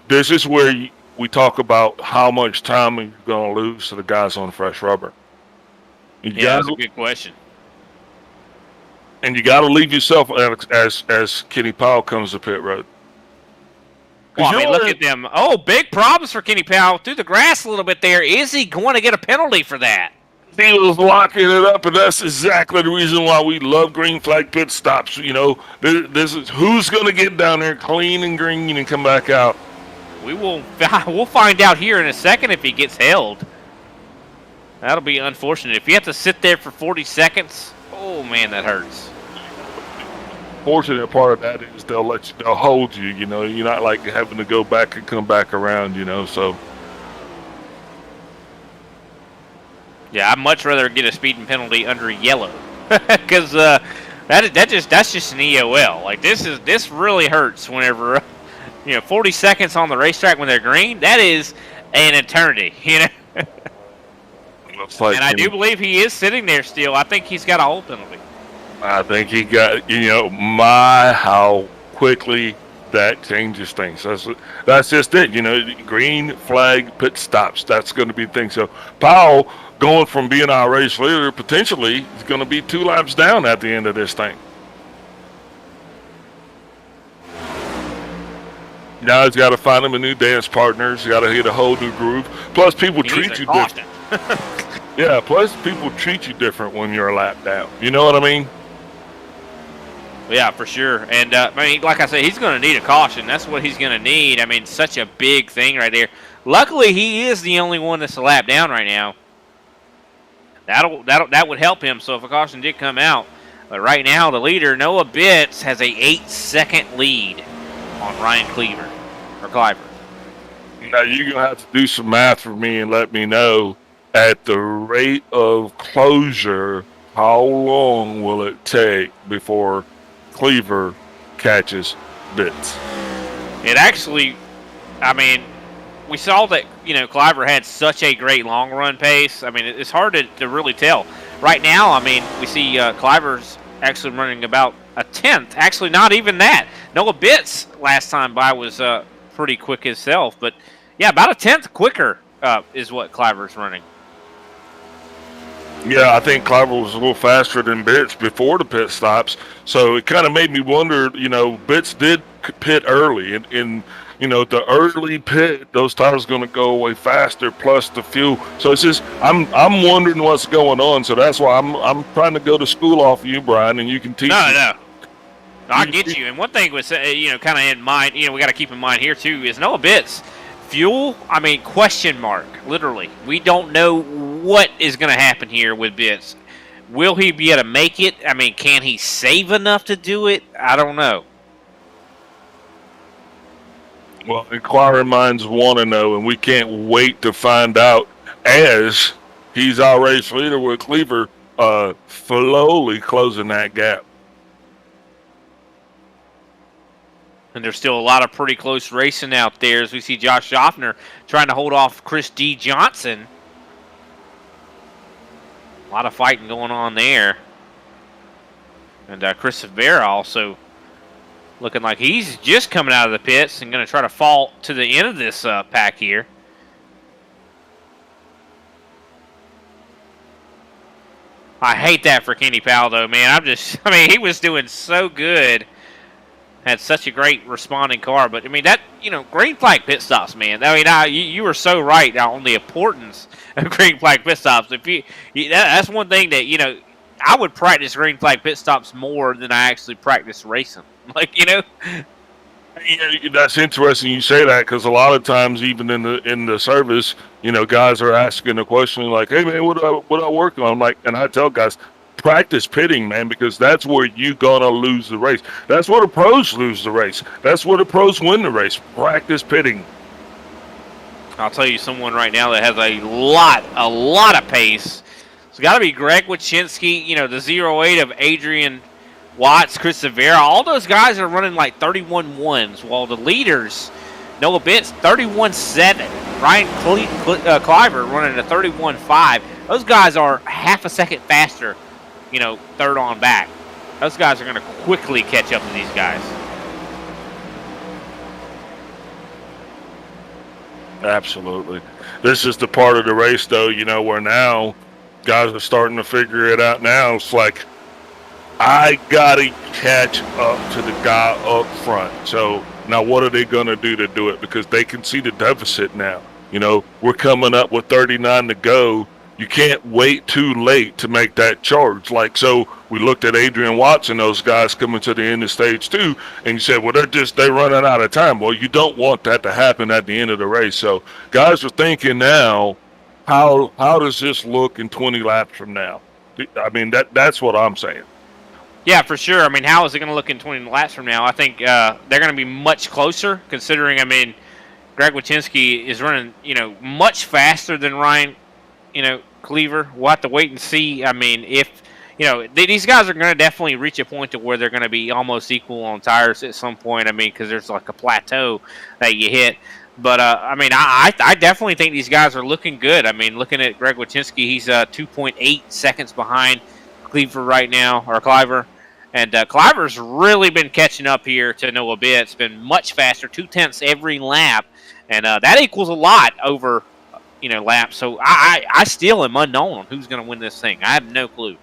this is where we talk about how much time you're going to lose to the guys on fresh rubber. That's a good question. And you got to leave yourself as Kenny Powell comes to pit road. Well, I mean, look at them. Oh, big problems for Kenny Powell. Through the grass a little bit there. Is he going to get a penalty for that? He was locking it up, and that's exactly the reason why we love green flag pit stops. This is who's going to get down there clean and green and come back out. We'll find out here in a second if he gets held. That'll be unfortunate. If you have to sit there for 40 seconds, oh, man, that hurts. unfortunate part of that is they'll hold you. You know, you're not like having to go back and come back around. You know, so. Yeah, I'd much rather get a speeding penalty under yellow, because that's just an EOL. Like this really hurts whenever 40 seconds on the racetrack when they're green. That is an eternity, you know. Like, and I do believe he is sitting there still. I think he's got a hold penalty. I think he got how quickly that changes things. That's just it. You know, green flag pit stops. That's going to be the thing. So Powell, going from being our race leader, potentially is going to be 2 laps down at the end of this thing. Now he's got to find him a new dance partner. He's got to hit a whole new groove. Plus, people treat you different. Yeah, plus people treat you different when you're a lap down. You know what I mean? Yeah, for sure. And, I mean, like I said, he's going to need a caution. That's what he's going to need. I mean, such a big thing right there. Luckily, he is the only one that's a lap down right now. That would help him. So if a caution did come out, but right now the leader Noah Bitts has a 8-second lead on Ryan Cliver. Now you're gonna have to do some math for me and let me know at the rate of closure how long will it take before Cliver catches Bitts. It actually, I mean, we saw that, Cliver had such a great long run pace. I mean, it's hard to really tell. Right now, I mean, we see Cliver's actually running about a 10th. Actually, not even that. Noah Bitts last time by was pretty quick himself. But, yeah, about a 10th quicker is what Cliver's running. Yeah, I think Cliver was a little faster than Bitts before the pit stops. So it kind of made me wonder, Bitts did pit early. And the early pit, those tires are going to go away faster, plus the fuel. So it's just, I'm wondering what's going on. So that's why I'm trying to go to school off of you, Brian, and you can teach me. No, I get you. And one thing was, kind of in mind, we got to keep in mind here too, is Noah Bitts. Fuel, I mean, question mark, literally. We don't know what is going to happen here with Bitts. Will he be able to make it? I mean, can he save enough to do it? I don't know. Well, inquiring minds want to know, and we can't wait to find out as he's our race leader with Cliver slowly closing that gap. And there's still a lot of pretty close racing out there as we see Josh Schaffner trying to hold off Chris D. Johnson. A lot of fighting going on there. And Chris Severa also looking like he's just coming out of the pits and going to try to fall to the end of this pack here. I hate that for Kenny Powell, though, man. I mean, he was doing so good. Had such a great responding car. But, I mean, that, green flag pit stops, man. I mean, you were so right on the importance of green flag pit stops. That's one thing that, I would practice green flag pit stops more than I actually practice racing. Like, That's interesting you say that, because a lot of times, even in the service, guys are asking a question like, "Hey man, what do I work on?" I'm like, and I tell guys, practice pitting, man, because that's where you're gonna lose the race. That's where the pros lose the race. That's where the pros win the race. Practice pitting. I'll tell you someone right now that has a lot of pace. It's got to be Greg Wachinski, the 08 of Adrian Watts, Chris Severa. All those guys are running like 31.1s, while the leaders, Noah Bitts, 31.7. Ryan Cliver running a 31.5. Those guys are half a second faster, third on back. Those guys are going to quickly catch up to these guys. Absolutely. This is the part of the race, though, where now guys are starting to figure it out now. It's like, I got to catch up to the guy up front. So now what are they going to do it? Because they can see the deficit now. We're coming up with 39 to go. You can't wait too late to make that charge. So we looked at Adrian Watts and those guys coming to the end of stage 2, and you said, well, they're running out of time. Well, you don't want that to happen at the end of the race. So guys are thinking now, how does this look in 20 laps from now? I mean, that's what I'm saying. Yeah, for sure. I mean, how is it going to look in 20 laps from now? I think they're going to be much closer, considering, I mean, Greg Wyszynski is running, much faster than Ryan, Cleaver. We'll have to wait and see. I mean, if, these guys are going to definitely reach a point to where they're going to be almost equal on tires at some point. I mean, because there's like a plateau that you hit. But, I mean, I definitely think these guys are looking good. I mean, looking at Greg Wyszynski, he's 2.8 seconds behind Cleaver right now, or Cliver. And Cliver's really been catching up here to Noah Bitt. It's been much faster, 0.2 every lap. And that equals a lot over, laps. So I still am unknown on who's going to win this thing. I have no clue.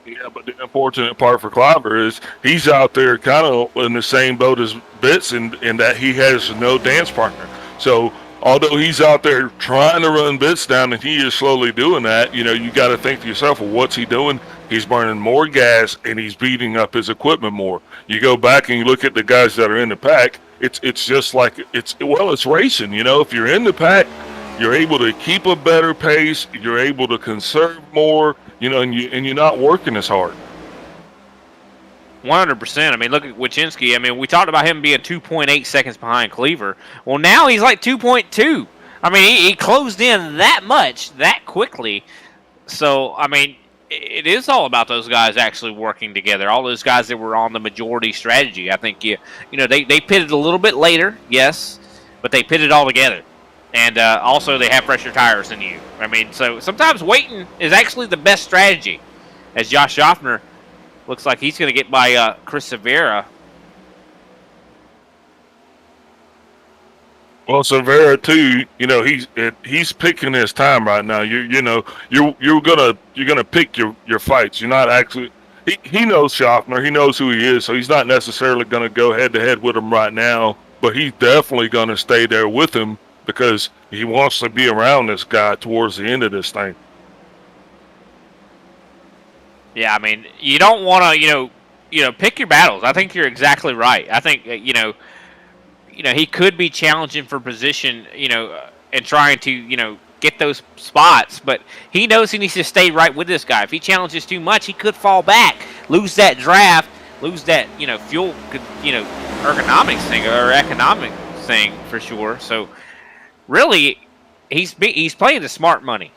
Yeah, but the unfortunate part for Cliver is he's out there kind of in the same boat as Bitts in that he has no dance partner. So although he's out there trying to run Bitts down and he is slowly doing that, you got to think to yourself, well, what's he doing? He's burning more gas and he's beating up his equipment more. You go back and you look at the guys that are in the pack, it's just like it's racing. If you're in the pack, you're able to keep a better pace, you're able to conserve more, and you're not working as hard. 100%. I mean, look at Wyszynski. I mean, we talked about him being 2.8 seconds behind Cleaver. Well, now he's like 2.2. I mean, he closed in that much, that quickly. So, I mean, it is all about those guys actually working together. All those guys that were on the majority strategy. I think, they pitted a little bit later, yes, but they pitted all together. And also they have fresher tires than you. I mean, so sometimes waiting is actually the best strategy. As Josh Schaffner looks like he's going to get by Chris Severa. Well, Severa too. He's picking his time right now. You're gonna pick your fights. You're not actually. He knows Schaffner. He knows who he is. So he's not necessarily gonna go head to head with him right now. But he's definitely gonna stay there with him because he wants to be around this guy towards the end of this thing. Yeah, I mean, you don't want to, pick your battles. I think you're exactly right. I think, he could be challenging for position, and trying to, get those spots. But he knows he needs to stay right with this guy. If he challenges too much, he could fall back, lose that draft, lose that, fuel, ergonomics thing or economic thing for sure. So, really, he's playing the smart money.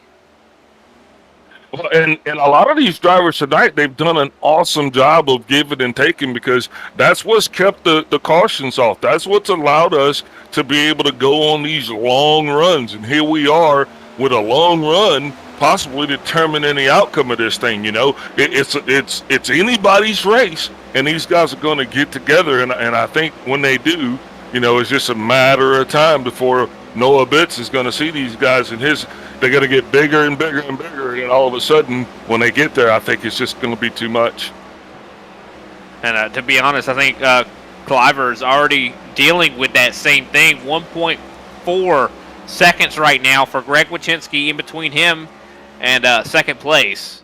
Well, and a lot of these drivers tonight, they've done an awesome job of giving and taking because that's what's kept the cautions off. That's what's allowed us to be able to go on these long runs. And here we are with a long run, possibly determining the outcome of this thing. It's anybody's race, and these guys are going to get together. And I think when they do, it's just a matter of time before Noah Bitts is going to see these guys and they're going to get bigger and bigger and bigger, and all of a sudden, when they get there, I think it's just going to be too much. And to be honest, I think Cliver is already dealing with that same thing. 1.4 seconds right now for Greg Wyszynski in between him and second place.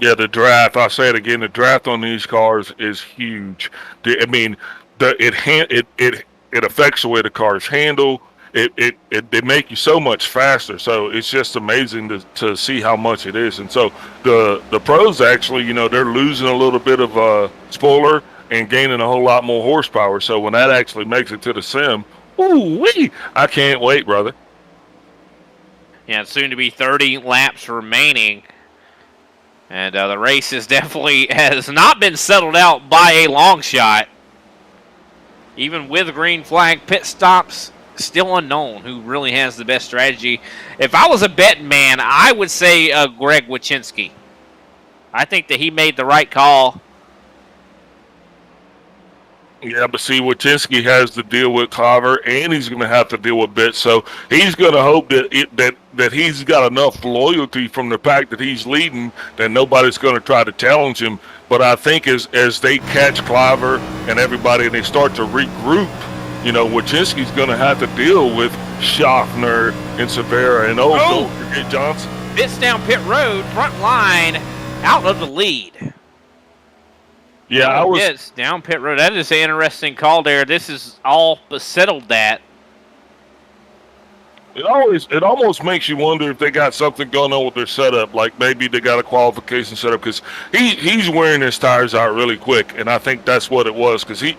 Yeah, the draft, I'll say it again, the draft on these cars is huge. I mean, it affects the way the cars handle. They make you so much faster, so it's just amazing to see how much it is. And so the pros actually, they're losing a little bit of spoiler and gaining a whole lot more horsepower. So when that actually makes it to the sim, ooh-wee, I can't wait, brother. Yeah, it's soon to be 30 laps remaining. And the race has not been settled out by a long shot. Even with green flag pit stops, still unknown who really has the best strategy. If I was a betting man, I would say Greg Wyszynski. I think that he made the right call. Yeah, but see, Wyszynski has to deal with Cliver, and he's going to have to deal with Bitts. So he's going to hope that he's got enough loyalty from the pack that he's leading that nobody's going to try to challenge him. But I think as they catch Cliver and everybody and they start to regroup, Wyszynski's going to have to deal with Schaffner and Severa and don't forget Johnson. Bitts down pit road, front line, out of the lead. Yeah, I was. Yes, down pit road. That is an interesting call there. This is all but settled that. It almost makes you wonder if they got something going on with their setup. Like maybe they got a qualification setup because he's wearing his tires out really quick, and I think that's what it was because he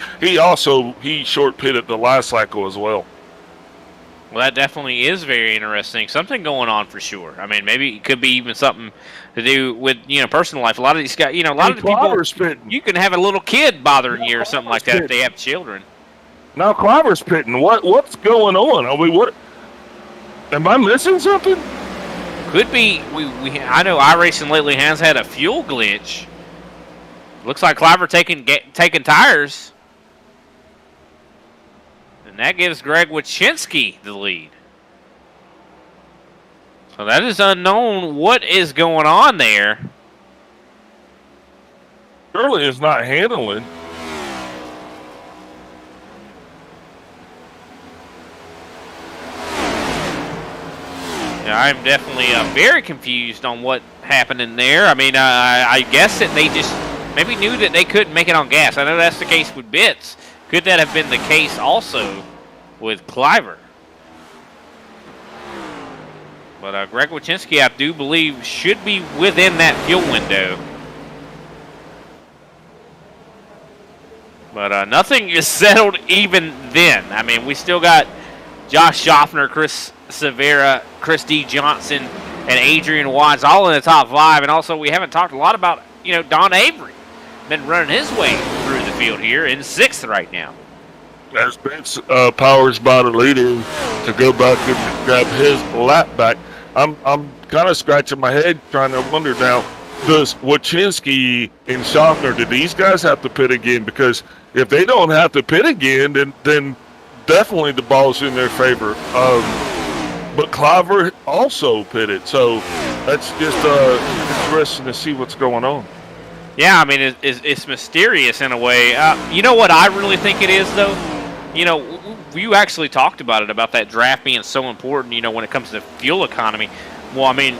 short pitted the last cycle as well. Well, that definitely is very interesting. Something going on for sure. I mean, maybe it could be even something to do with personal life. A lot of these guys, a lot of the people, you can have a little kid bothering you or something like that if they have children. Now Cliver's pitting. What's going on? I mean, what? Am I missing something? Could be. I know iRacing lately has had a fuel glitch. Looks like Cliver taking tires. And that gives Greg Wachinski the lead. So that is unknown what is going on there. Surely is not handling. I'm definitely very confused on what happened in there. I mean, I guess that they just maybe knew that they couldn't make it on gas. I know that's the case with Bitts. Could that have been the case also with Cliver? But Greg Wachinski, I do believe, should be within that fuel window. But nothing is settled even then. I mean, we still got Josh Schaffner, Chris Severa, Chris D. Johnson, and Adrian Watts all in the top 5. And also, we haven't talked a lot about, Don Avery. Been running his way through the field here in 6th right now. As Vince powers by the leader to go back and grab his lap back, I'm kind of scratching my head trying to wonder now, does Wachinski and Schaffner, do these guys have to pit again? Because if they don't have to pit again, then definitely the ball's in their favor. But Cliver also pitted, so that's just interesting to see what's going on. Yeah, I mean, it's mysterious in a way. You know what I really think it is, though? You actually talked about it, about that draft being so important, when it comes to fuel economy. Well, I mean,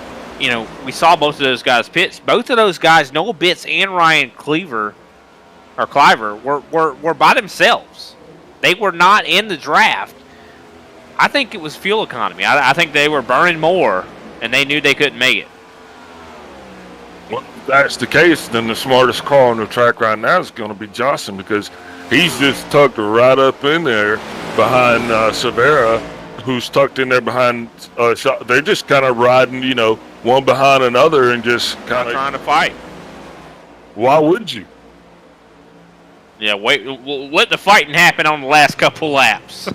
we saw both of those guys pit. Both of those guys, Noah Bitts and Ryan Cliver, were by themselves. They were not in the draft. I think it was fuel economy. I think they were burning more, and they knew they couldn't make it. Well, if that's the case, then the smartest car on the track right now is going to be Johnson because he's just tucked right up in there behind Severa, who's tucked in there behind. They're just kind of riding, one behind another and just kind of trying to fight. Why would you? Yeah, let the fighting happen on the last couple laps.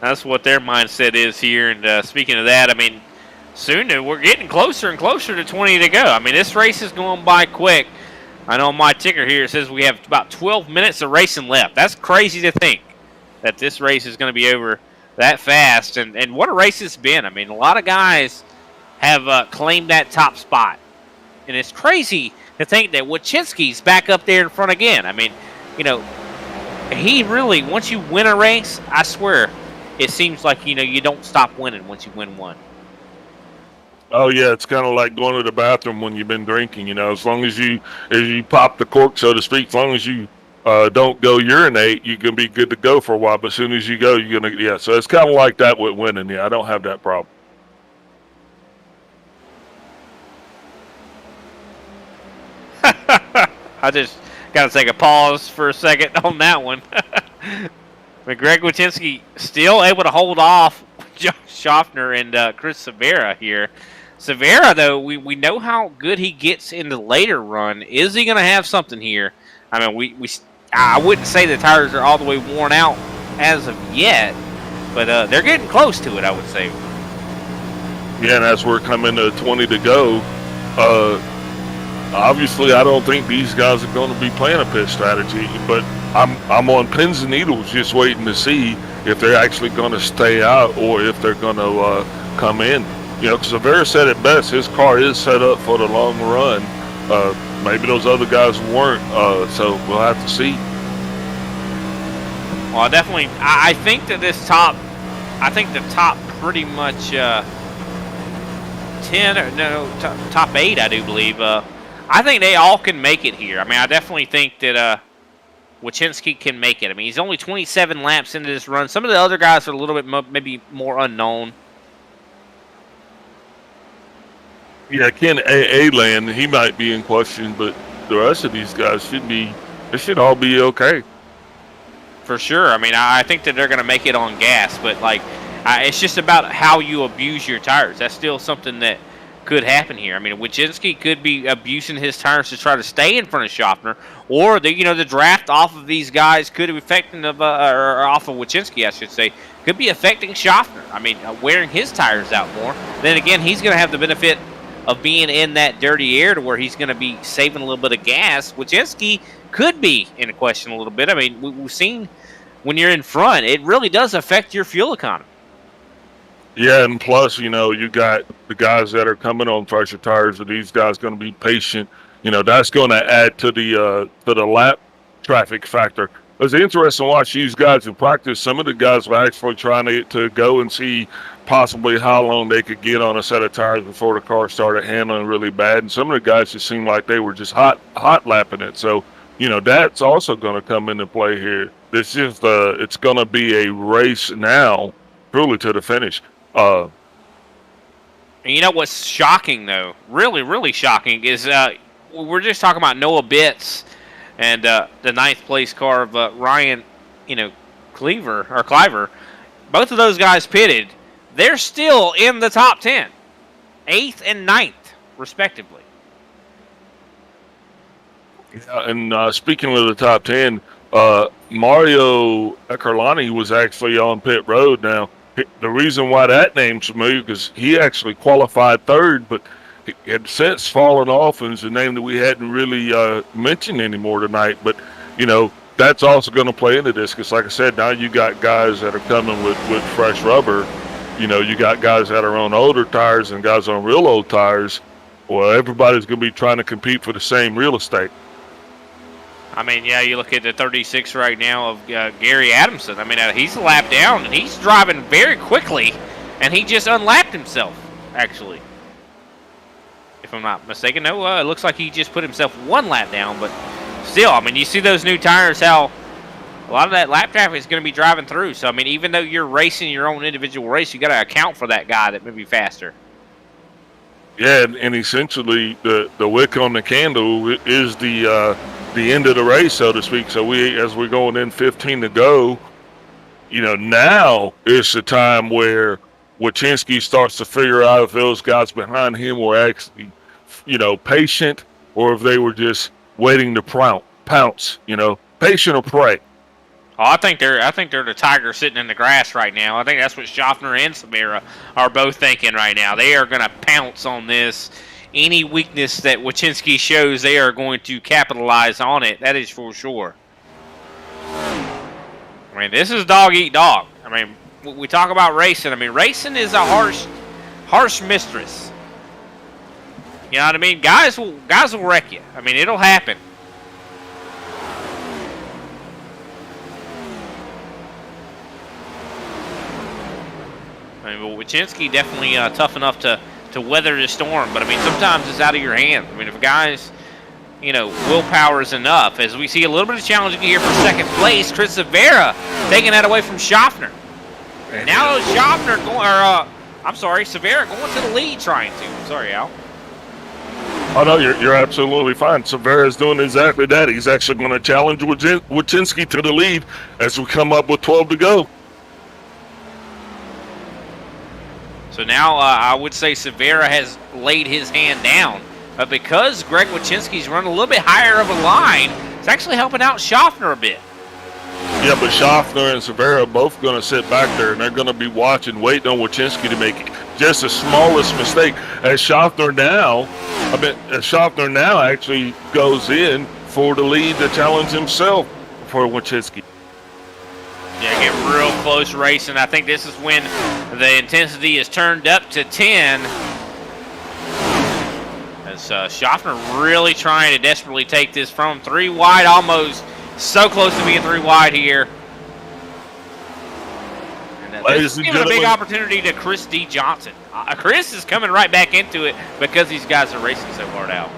That's what their mindset is here. And speaking of that, I mean, soon we're getting closer and closer to 20 to go. I mean, this race is going by quick. I know on my ticker here it says we have about 12 minutes of racing left. That's crazy to think that this race is going to be over that fast. And what a race it's been. I mean, a lot of guys have claimed that top spot. And it's crazy to think that Wachinski's back up there in front again. I mean, he really, once you win a race, I swear, it seems like, you don't stop winning once you win one. Oh yeah, it's kind of like going to the bathroom when you've been drinking. As long as you pop the cork, so to speak, as long as you don't go urinate, you can be good to go for a while. But as soon as you go, you're gonna So it's kind of like that with winning. Yeah, I don't have that problem. I just got to take a pause for a second on that one. But Greg Wachinski still able to hold off Josh Schaffner and Chris Severa here. Severa, though, we know how good he gets in the later run. Is he going to have something here? I mean, I wouldn't say the tires are all the way worn out as of yet, but they're getting close to it, I would say. Yeah, and as we're coming to 20 to go, obviously I don't think these guys are going to be playing a pit strategy, but I'm on pins and needles just waiting to see if they're actually going to stay out or if they're going to come in. Because Severa said it best, his car is set up for the long run. Maybe those other guys weren't, so we'll have to see. Well, definitely, I think that the top pretty much 10, top 8, I do believe. I think they all can make it here. I mean, I definitely think that Wojcinski can make it. I mean, he's only 27 laps into this run. Some of the other guys are a little bit maybe more unknown. Yeah, Ken A-Land, he might be in question, but the rest of these guys they should all be okay. For sure. I mean, I think that they're going to make it on gas, but like, it's just about how you abuse your tires. That's still something that could happen here. I mean, Wojcinski could be abusing his tires to try to stay in front of Schaffner, or the draft off of these guys could be affecting or off of Wojcinski, I should say, could be affecting Schaffner. I mean, wearing his tires out more. Then again, he's going to have the benefit of being in that dirty air to where he's going to be saving a little bit of gas. Wojcinski could be in question a little bit. I mean, we've seen when you're in front, it really does affect your fuel economy. Yeah, and plus, you got the guys that are coming on fresher tires. Are these guys going to be patient? That's going to add to the lap traffic factor. It was interesting to watch these guys in practice. Some of the guys were actually trying to go and see possibly how long they could get on a set of tires before the car started handling really bad. And some of the guys just seemed like they were just hot lapping it. So, that's also going to come into play here. It's going to be a race now, truly to the finish. And you know what's shocking, though, really, really shocking, is we're just talking about Noah Bitts and the 9th place car of Ryan, Cliver. Both of those guys pitted. They're still in the top 10, 8th and 9th, respectively. Yeah, and speaking of the top 10, Mario Eccarlani was actually on pit road now. The reason why that name's familiar because he actually qualified 3rd, but he had since fallen off, and it's a name that we hadn't really mentioned anymore tonight. But that's also going to play into this because, like I said, now you got guys that are coming with fresh rubber. You got guys that are on older tires and guys on real old tires. Well, everybody's going to be trying to compete for the same real estate. I mean, yeah, you look at the 36 right now of Gary Adamson. I mean, he's a lap down, and he's driving very quickly, and he just unlapped himself, actually. If I'm not mistaken. No, it looks like he just put himself 1 lap down, but still, I mean, you see those new tires, how a lot of that lap traffic is going to be driving through. So, I mean, even though you're racing your own individual race, you got to account for that guy that may be faster. Yeah, and essentially the wick on the candle is the end of the race, so to speak. So as we're going in 15 to go, now is the time where Wojcinski starts to figure out if those guys behind him were actually, patient, or if they were just waiting to pounce. Patient or prey. Oh, I think they're the tiger sitting in the grass right now. I think that's what Schaffner and Samira are both thinking right now. They are going to pounce on this. Any weakness that Wojcinski shows, they are going to capitalize on it. That is for sure. I mean, this is dog eat dog. I mean, we talk about racing. I mean, racing is a harsh mistress. You know what I mean? Guys will wreck you. I mean, it'll happen. I mean, but Wojcinski definitely tough enough to weather the storm. But, I mean, sometimes it's out of your hands. I mean, if a guy's, willpower is enough. As we see a little bit of challenging here for 2nd place, Chris Severa taking that away from Schaffner. And now Schaffner Severa going to the lead trying to. I'm sorry, Al. Oh, no, you're absolutely fine. Severa's doing exactly that. He's actually going to challenge Wojcinski to the lead as we come up with 12 to go. So now I would say Severa has laid his hand down. But because Greg Wojcinski's running a little bit higher of a line, it's actually helping out Schaffner a bit. Yeah, but Schaffner and Severa are both going to sit back there, and they're going to be watching, waiting on Wojcinski to make just the smallest mistake. As Schaffner now actually goes in for the lead to challenge himself for Wojcinski. Yeah, get real close racing. I think this is when the intensity is turned up to 10. As Schaffner really trying to desperately take this from 3 wide, almost so close to being 3 wide here. And this is giving a big opportunity to Chris D. Johnson. Chris is coming right back into it because these guys are racing so hard out.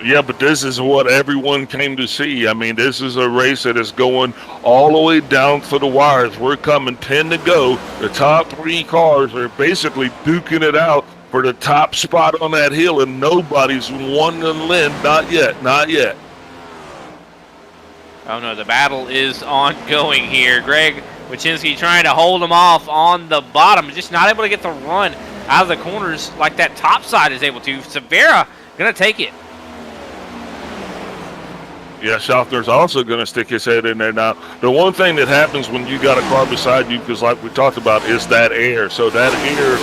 Yeah, but this is what everyone came to see. I mean, this is a race that is going all the way down to the wires. We're coming 10 to go. The top 3 cars are basically duking it out for the top spot on that hill, and nobody's won the limb. Not yet. Not yet. Oh no, the battle is ongoing here. Greg Wachinski trying to hold him off on the bottom, just not able to get the run out of the corners like that top side is able to. Severa gonna take it. Yeah, Schaffner's also going to stick his head in there. Now, the one thing that happens when you got a car beside you, because like we talked about, is that air. So that air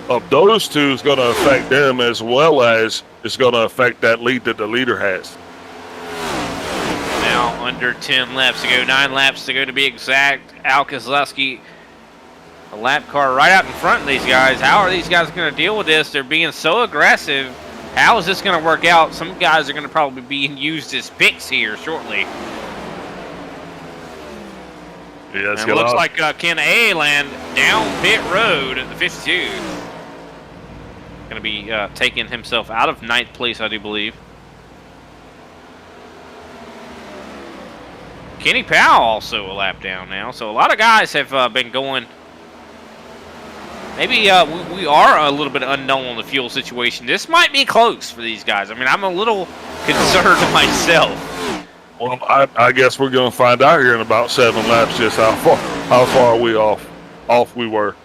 of those two is going to affect them, as well as it's going to affect that lead that the leader has. Now under 10 laps to go, 9 laps to go to be exact. Al Kozlowski, a lap car right out in front of these guys. How are these guys going to deal with this? They're being so aggressive. How is this going to work out? Some guys are going to probably be used as picks here shortly. Yeah, and it looks like Ken Aland down pit road at the 52. Going to be taking himself out of 9th place, I do believe. Kenny Powell also a lap down now. So a lot of guys have been going. Maybe we are a little bit unknown on the fuel situation. This might be close for these guys. I mean, I'm a little concerned myself. Well, I guess we're going to find out here in about 7 laps just how far we off we were.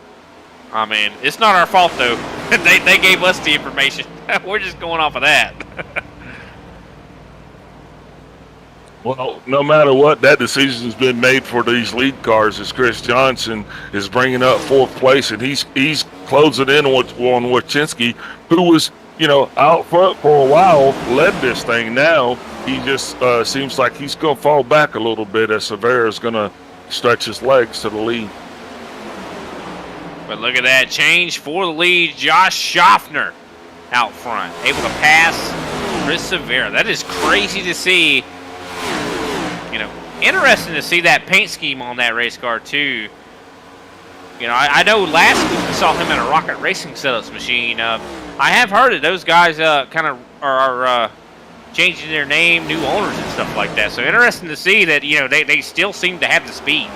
I mean, it's not our fault though. they gave us the information. We're just going off of that. Well, no matter what, that decision's been made for these lead cars. As Chris Johnson is bringing up 4th place, and he's closing in on Wachinski, who was out front for a while, led this thing. Now he just seems like he's going to fall back a little bit as Severa is going to stretch his legs to the lead. But look at that change for the lead. Josh Schaffner out front, able to pass Chris Severa. That is crazy to see. Interesting to see that paint scheme on that race car too. I know last week we saw him in a Rocket Racing setups machine. I have heard that those guys kind of are changing their name, new owners and stuff like that. So interesting to see that they still seem to have the speed.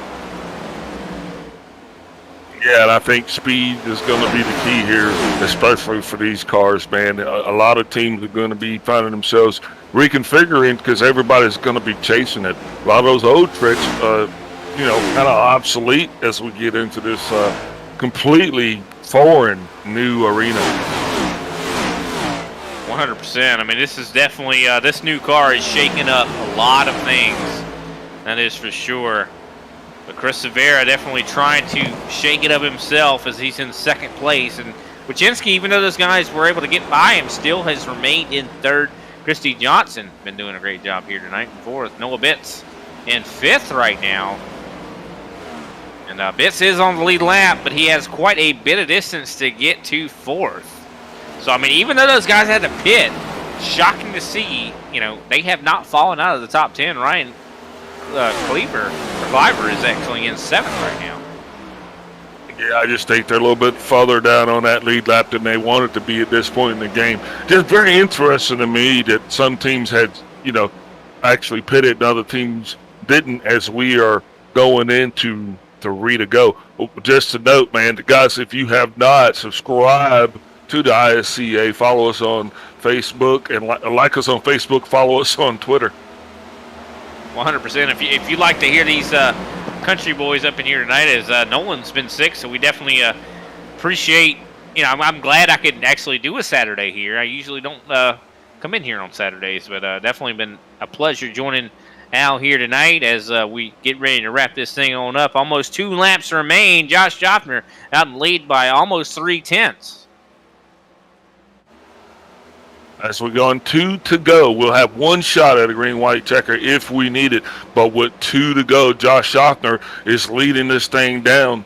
Yeah, and I think speed is going to be the key here, especially for these cars, man. A lot of teams are going to be finding themselves reconfiguring because everybody's going to be chasing it. A lot of those old tricks, kind of obsolete as we get into this completely foreign new arena. 100%. I mean, this is definitely, this new car is shaking up a lot of things. That is for sure. But Chris Severa definitely trying to shake it up himself as he's in 2nd place. And Wachinski, even though those guys were able to get by him, still has remained in 3rd. Christy Johnson been doing a great job here tonight in 4th. Noah Bitts in 5th right now. And Bitts is on the lead lap, but he has quite a bit of distance to get to 4th. So, I mean, even though those guys had to pit, shocking to see, they have not fallen out of the top 10. Ryan Cleaver is actually in 7th right now. Yeah, I just think they're a little bit further down on that lead lap than they wanted to be at this point in the game. Just very interesting to me that some teams had, actually pitted and other teams didn't as we are going into to go. Just to note, man, guys, if you have not subscribed to the ISCA, follow us on Facebook and like us on Facebook, follow us on Twitter. 100%. If you like to hear these country boys up in here tonight, as Nolan's been sick, so we definitely appreciate. I'm glad I could actually do a Saturday here. I usually don't come in here on Saturdays, but definitely been a pleasure joining Al here tonight as we get ready to wrap this thing on up. Almost 2 laps remain. Josh Schaffner out in the lead by almost 3/10. As we're going 2 to go, we'll have 1 shot at a green-white checker if we need it. But with 2 to go, Josh Schaffner is leading this thing down.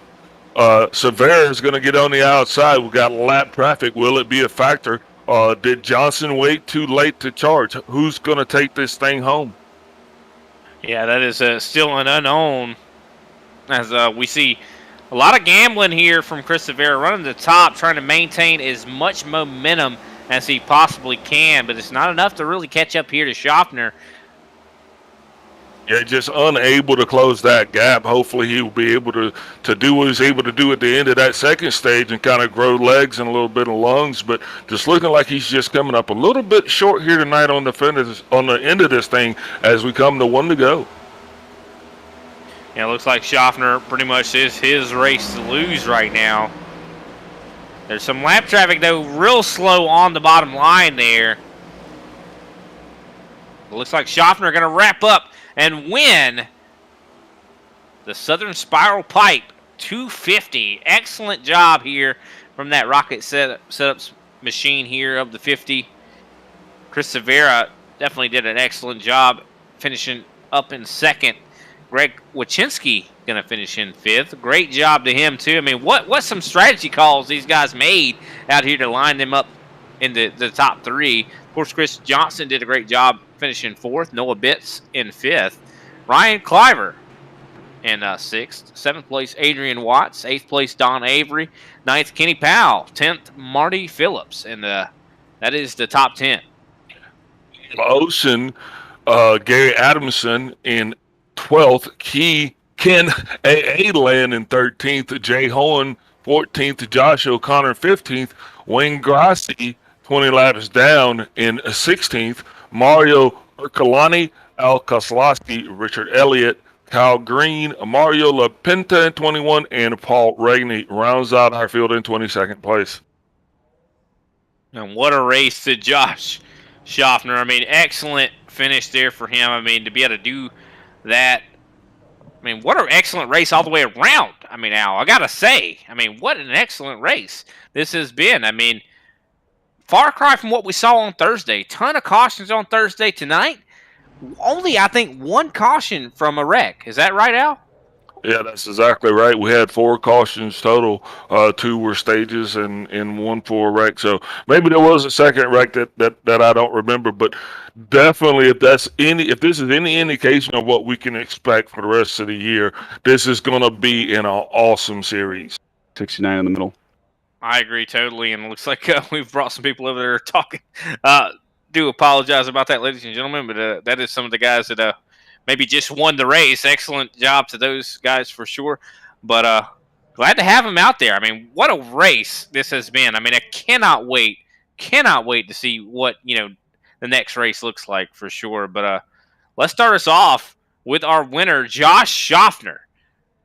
Severa is going to get on the outside. We've got lap traffic. Will it be a factor? Did Johnson wait too late to charge? Who's going to take this thing home? Yeah, that is still an unknown. As we see a lot of gambling here from Chris Severa running the top, trying to maintain as much momentum as he possibly can, but it's not enough to really catch up here to Schaffner. Yeah, just unable to close that gap. Hopefully he will be able to do what he's able to do at the end of that second stage and kind of grow legs and a little bit of lungs. But just looking like he's just coming up a little bit short here tonight on the end of this thing as we come to 1 to go. Yeah, it looks like Schaffner pretty much is his race to lose right now. There's some lap traffic, though, real slow on the bottom line there. It looks like Schaffner going to wrap up and win the Southern Spiral Pipe 250. Excellent job here from that rocket setups machine here of the 50. Chris Severa definitely did an excellent job finishing up in second. Greg Wachinski going to finish in fifth. Great job to him, too. I mean, what some strategy calls these guys made out here to line them up in the top three. Of course, Chris Johnson did a great job finishing fourth. Noah Bitts in fifth. Ryan Cliver in sixth. Seventh place, Adrian Watts. Eighth place, Don Avery. Ninth, Kenny Powell. 10th, Marty Phillips. And that is the top 10. Ocean, Gary Adamson in 12th. Ken A. Land in 13th. Jay Hohen, 14th. Josh O'Connor, 15th. Wayne Grassi, 20 laps down in 16th. Mario Ercolani, Al Koslowski, Richard Elliott, Kyle Green, Mario LaPinta in 21, and Paul Ragney rounds out our field in 22nd place. And what a race to Josh Schaffner. I mean, excellent finish there for him. I mean, to be able to do that. I mean, what an excellent race all the way around. I mean, Al, I got to say, I mean, what an excellent race this has been. I mean, far cry from what we saw on Thursday. Ton of cautions on Thursday. Tonight, only, I think, one caution from a wreck. Is that right, Al? Yeah, that's exactly right. We had 4 cautions total. 2 were stages and 1 for a wreck. So maybe there was a second wreck that I don't remember. But definitely, if this is any indication of what we can expect for the rest of the year, this is going to be an awesome series. 69 in the middle. I agree totally, and it looks like we've brought some people over there talking. Do apologize about that, ladies and gentlemen, but that is some of the guys that maybe just won the race. Excellent job to those guys for sure. But glad to have them out there. I mean, what a race this has been. I mean, I cannot wait to see what the next race looks like for sure. But let's start us off with our winner, Josh Schaffner.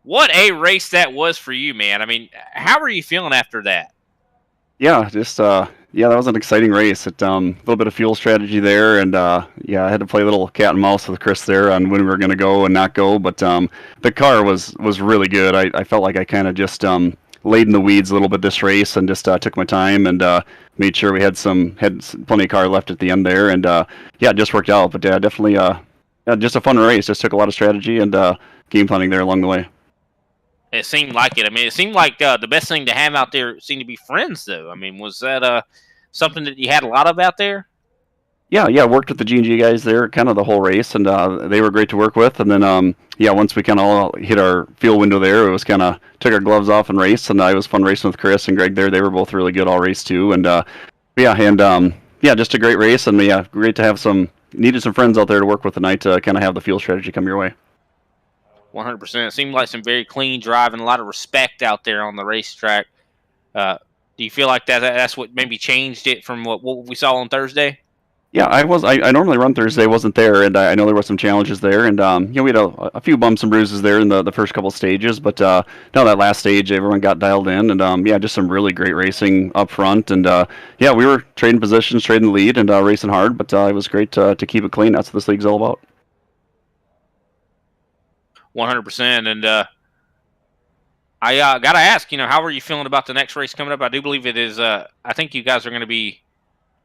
What a race that was for you, man. I mean, how are you feeling after that? Yeah, just that was an exciting race. A little bit of fuel strategy there, and I had to play a little cat and mouse with Chris there on when we were going to go and not go. But the car was really good. I felt like I kind of just laid in the weeds a little bit this race and just took my time and made sure we had plenty of car left at the end there, and it just worked out. But definitely just a fun race. Just took a lot of strategy and game planning there along the way. It seemed like it. I mean, it seemed like the best thing to have out there seemed to be friends, though. I mean, was that something that you had a lot of out there? Yeah, worked with the G&G guys there kind of the whole race, and they were great to work with. And then, once we kind of all hit our fuel window there, it was kind of took our gloves off and raced, and it was fun racing with Chris and Greg there. They were both really good all race, too. And, just a great race, and, great to have needed some friends out there to work with tonight to kind of have the fuel strategy come your way. 100%. It seemed like some very clean driving, a lot of respect out there on the racetrack. Do you feel like that's what maybe changed it from what we saw on Thursday? Yeah, I normally run Thursday, wasn't there, and I know there were some challenges there, and we had a few bumps and bruises there in the first couple stages, but now that last stage, everyone got dialed in, and just some really great racing up front, and we were trading positions, trading the lead, and racing hard, but it was great to keep it clean. That's what this league's all about. 100%. And I got to ask, how are you feeling about the next race coming up? I do believe it is, I think you guys are going to be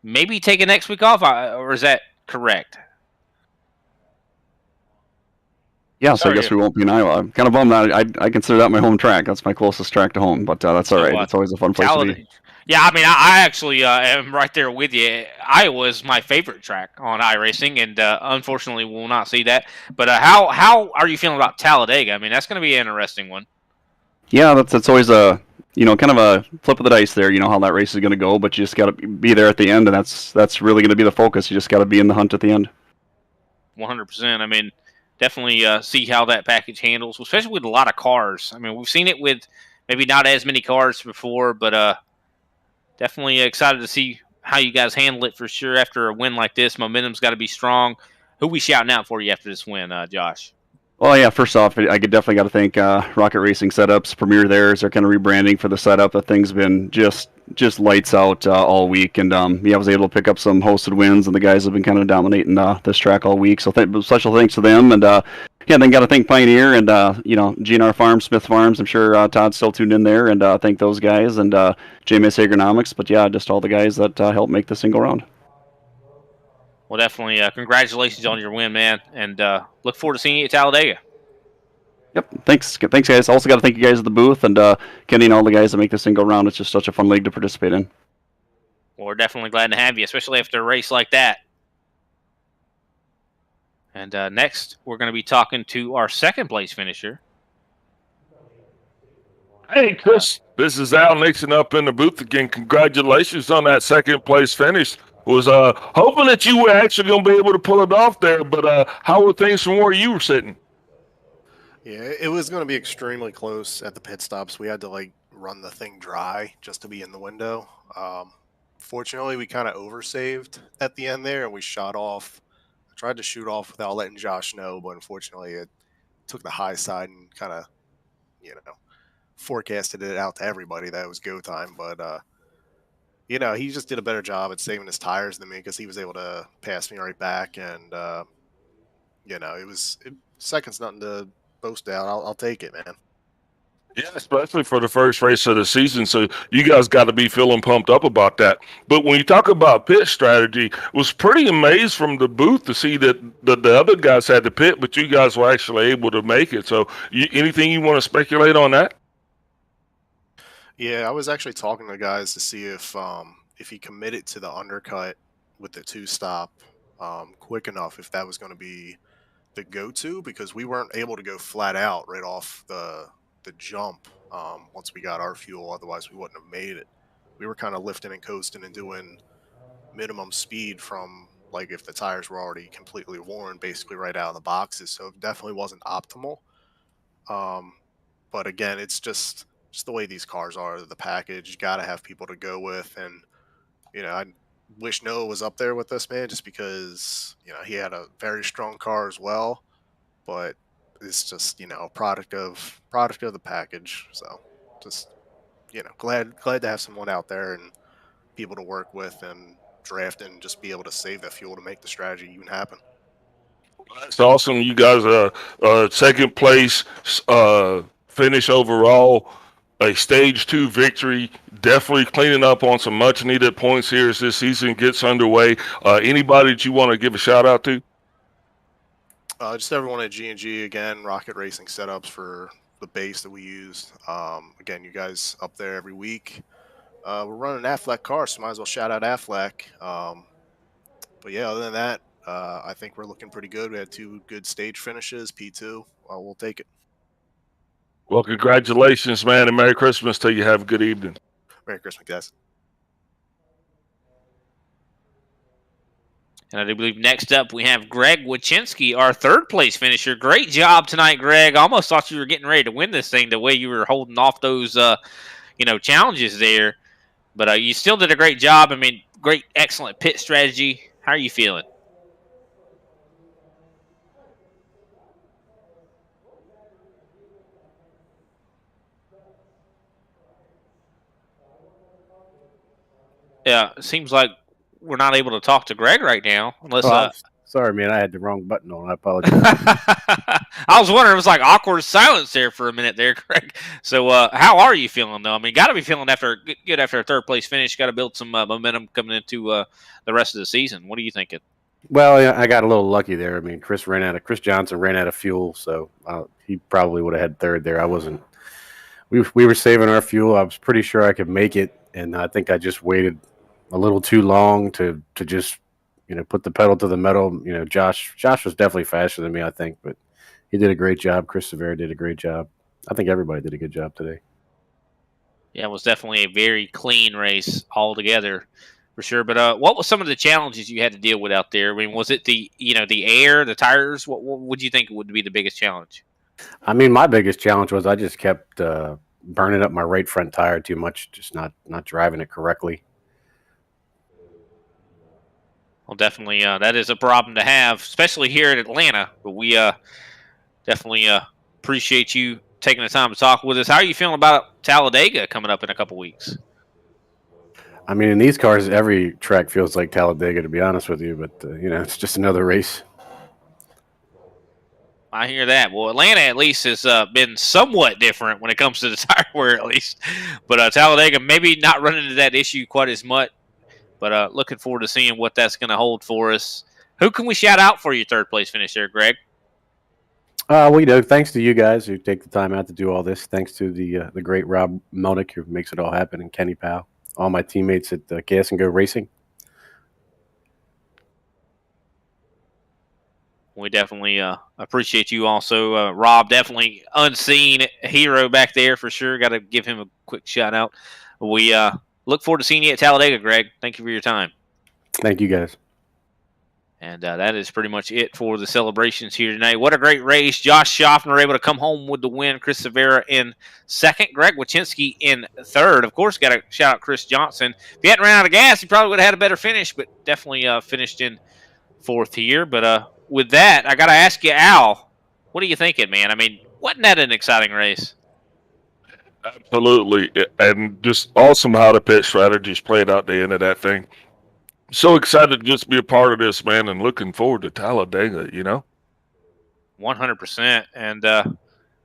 maybe taking next week off, or is that correct? Yeah, so I guess we won't be in Iowa. I'm kind of bummed that I consider that my home track. That's my closest track to home, but that's all right. It's always a fun place to be. Yeah, I mean, I actually am right there with you. Iowa is my favorite track on iRacing, and unfortunately, we'll not see that. But how are you feeling about Talladega? I mean, that's going to be an interesting one. Yeah, that's always a kind of a flip of the dice there. You know how that race is going to go, but you just got to be there at the end, and that's really going to be the focus. You just got to be in the hunt at the end. 100%. I mean, definitely see how that package handles, especially with a lot of cars. I mean, we've seen it with maybe not as many cars before, but definitely excited to see how you guys handle it for sure after a win like this. Momentum's got to be strong. Who we shouting out for you after this win, Josh? Well, yeah, first off, I definitely got to thank Rocket Racing Setups, Premier theirs. They're kind of rebranding for the setup. That thing's been just lights out all week. And, I was able to pick up some hosted wins, and the guys have been kind of dominating this track all week. So special thanks to them. And, then got to thank Pioneer and, GNR Farms, Smith Farms. I'm sure Todd's still tuned in there. And thank those guys and JMS Agronomics. But, yeah, just all the guys that helped make this single round. Well, definitely congratulations on your win, man, and look forward to seeing you at Talladega. Yep, thanks guys. Also got to thank you guys at the booth and Kenny and all the guys that make this thing go around. It's just such a fun league to participate in. Well, we're definitely glad to have you, especially after a race like that. And next, we're going to be talking to our second place finisher. Hey, Chris, this is Al Nixon up in the booth again. Congratulations on that second place finish. Was hoping that you were actually going to be able to pull it off there, but how were things from where you were sitting? Yeah, it was going to be extremely close at the pit stops. We had to run the thing dry just to be in the window. Fortunately, we kind of oversaved at the end there, and we shot off. I tried to shoot off without letting Josh know, but unfortunately, it took the high side and kind of, forecasted it out to everybody that it was go time. But he just did a better job at saving his tires than me because he was able to pass me right back. And, second's nothing to boast about. I'll take it, man. Yeah, especially for the first race of the season. So you guys got to be feeling pumped up about that. But when you talk about pit strategy, was pretty amazed from the booth to see that the other guys had to pit, but you guys were actually able to make it. So anything you want to speculate on that? Yeah, I was actually talking to guys to see if he committed to the undercut with the two-stop quick enough, if that was going to be the go-to, because we weren't able to go flat out right off the jump once we got our fuel. Otherwise, we wouldn't have made it. We were kind of lifting and coasting and doing minimum speed from, if the tires were already completely worn, basically right out of the boxes. So it definitely wasn't optimal. But again, it's just the way these cars are, the package. You got to have people to go with. And, I wish Noah was up there with us, man, just because, he had a very strong car as well. But it's just, a product of the package. So just, glad to have someone out there and people to work with and draft and just be able to save that fuel to make the strategy even happen. It's awesome. You guys second place finish overall. A stage 2 victory, definitely cleaning up on some much needed points here as this season gets underway. Anybody that you want to give a shout out to? Just everyone at G&G, again, Rocket Racing Setups for the base that we used. Again, you guys up there every week. We're running an Affleck car, so might as well shout out Affleck. But yeah, other than that, I think we're looking pretty good. We had 2 good stage finishes, P2. We'll take it. Well, congratulations, man, and Merry Christmas to you. Have a good evening. Merry Christmas, guys. And I do believe next up we have Greg Wachinski, our third place finisher. Great job tonight, Greg. I almost thought you were getting ready to win this thing the way you were holding off those, challenges there. But you still did a great job. I mean, great, excellent pit strategy. How are you feeling? Yeah, it seems like we're not able to talk to Greg right now. Unless, sorry, man, I had the wrong button on. I apologize. I was wondering, it was like awkward silence there for a minute there, Greg. So how are you feeling, though? I mean, got to be feeling good after a third place finish. Got to build some momentum coming into the rest of the season. What are you thinking? Well, yeah, I got a little lucky there. I mean, Chris Johnson ran out of fuel, so he probably would have had third there. I wasn't. We were saving our fuel. I was pretty sure I could make it, and I think I just waited a little too long to just put the pedal to the metal. Josh was definitely faster than me, I think, but he did a great job. Chris Severa did a great job. I think everybody did a good job today. Yeah, it was definitely a very clean race altogether, for sure. But what was some of the challenges you had to deal with out there? I mean, was it the air, the tires? What would you think would be the biggest challenge? I mean, my biggest challenge was I just kept burning up my right front tire too much, just not driving it correctly. Well, definitely, that is a problem to have, especially here in Atlanta. But we definitely appreciate you taking the time to talk with us. How are you feeling about Talladega coming up in a couple weeks? I mean, in these cars, every track feels like Talladega, to be honest with you. But it's just another race. I hear that. Well, Atlanta at least has been somewhat different when it comes to the tire wear, at least. But Talladega maybe not running into that issue quite as much. But looking forward to seeing what that's going to hold for us. Who can we shout out for your third place finish there, Greg? Well, thanks to you guys who take the time out to do all this. Thanks to the great Rob Melnick who makes it all happen, and Kenny Powell, all my teammates at Gas and Go Racing. We definitely appreciate you also. Rob, definitely unseen hero back there for sure. Got to give him a quick shout out. We look forward to seeing you at Talladega, Greg. Thank you for your time. Thank you, guys. And that is pretty much it for the celebrations here tonight. What a great race. Josh Schaffner able to come home with the win. Chris Severa in second. Greg Wachinski in third. Of course, got to shout out Chris Johnson. If he hadn't ran out of gas, he probably would have had a better finish, but definitely finished in fourth here. But with that, I got to ask you, Al, what are you thinking, man? I mean, wasn't that an exciting race? Absolutely, and just awesome how the pit strategies played out the end of that thing. So excited to just be a part of this, man, and looking forward to Talladega, 100%. And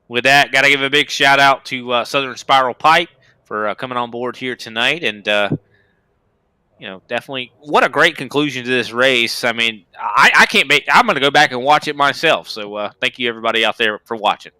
with that, got to give a big shout out to Southern Spiral Pipe for coming on board here tonight. And, definitely what a great conclusion to this race. I mean, I can't I'm going to go back and watch it myself. So thank you, everybody out there, for watching.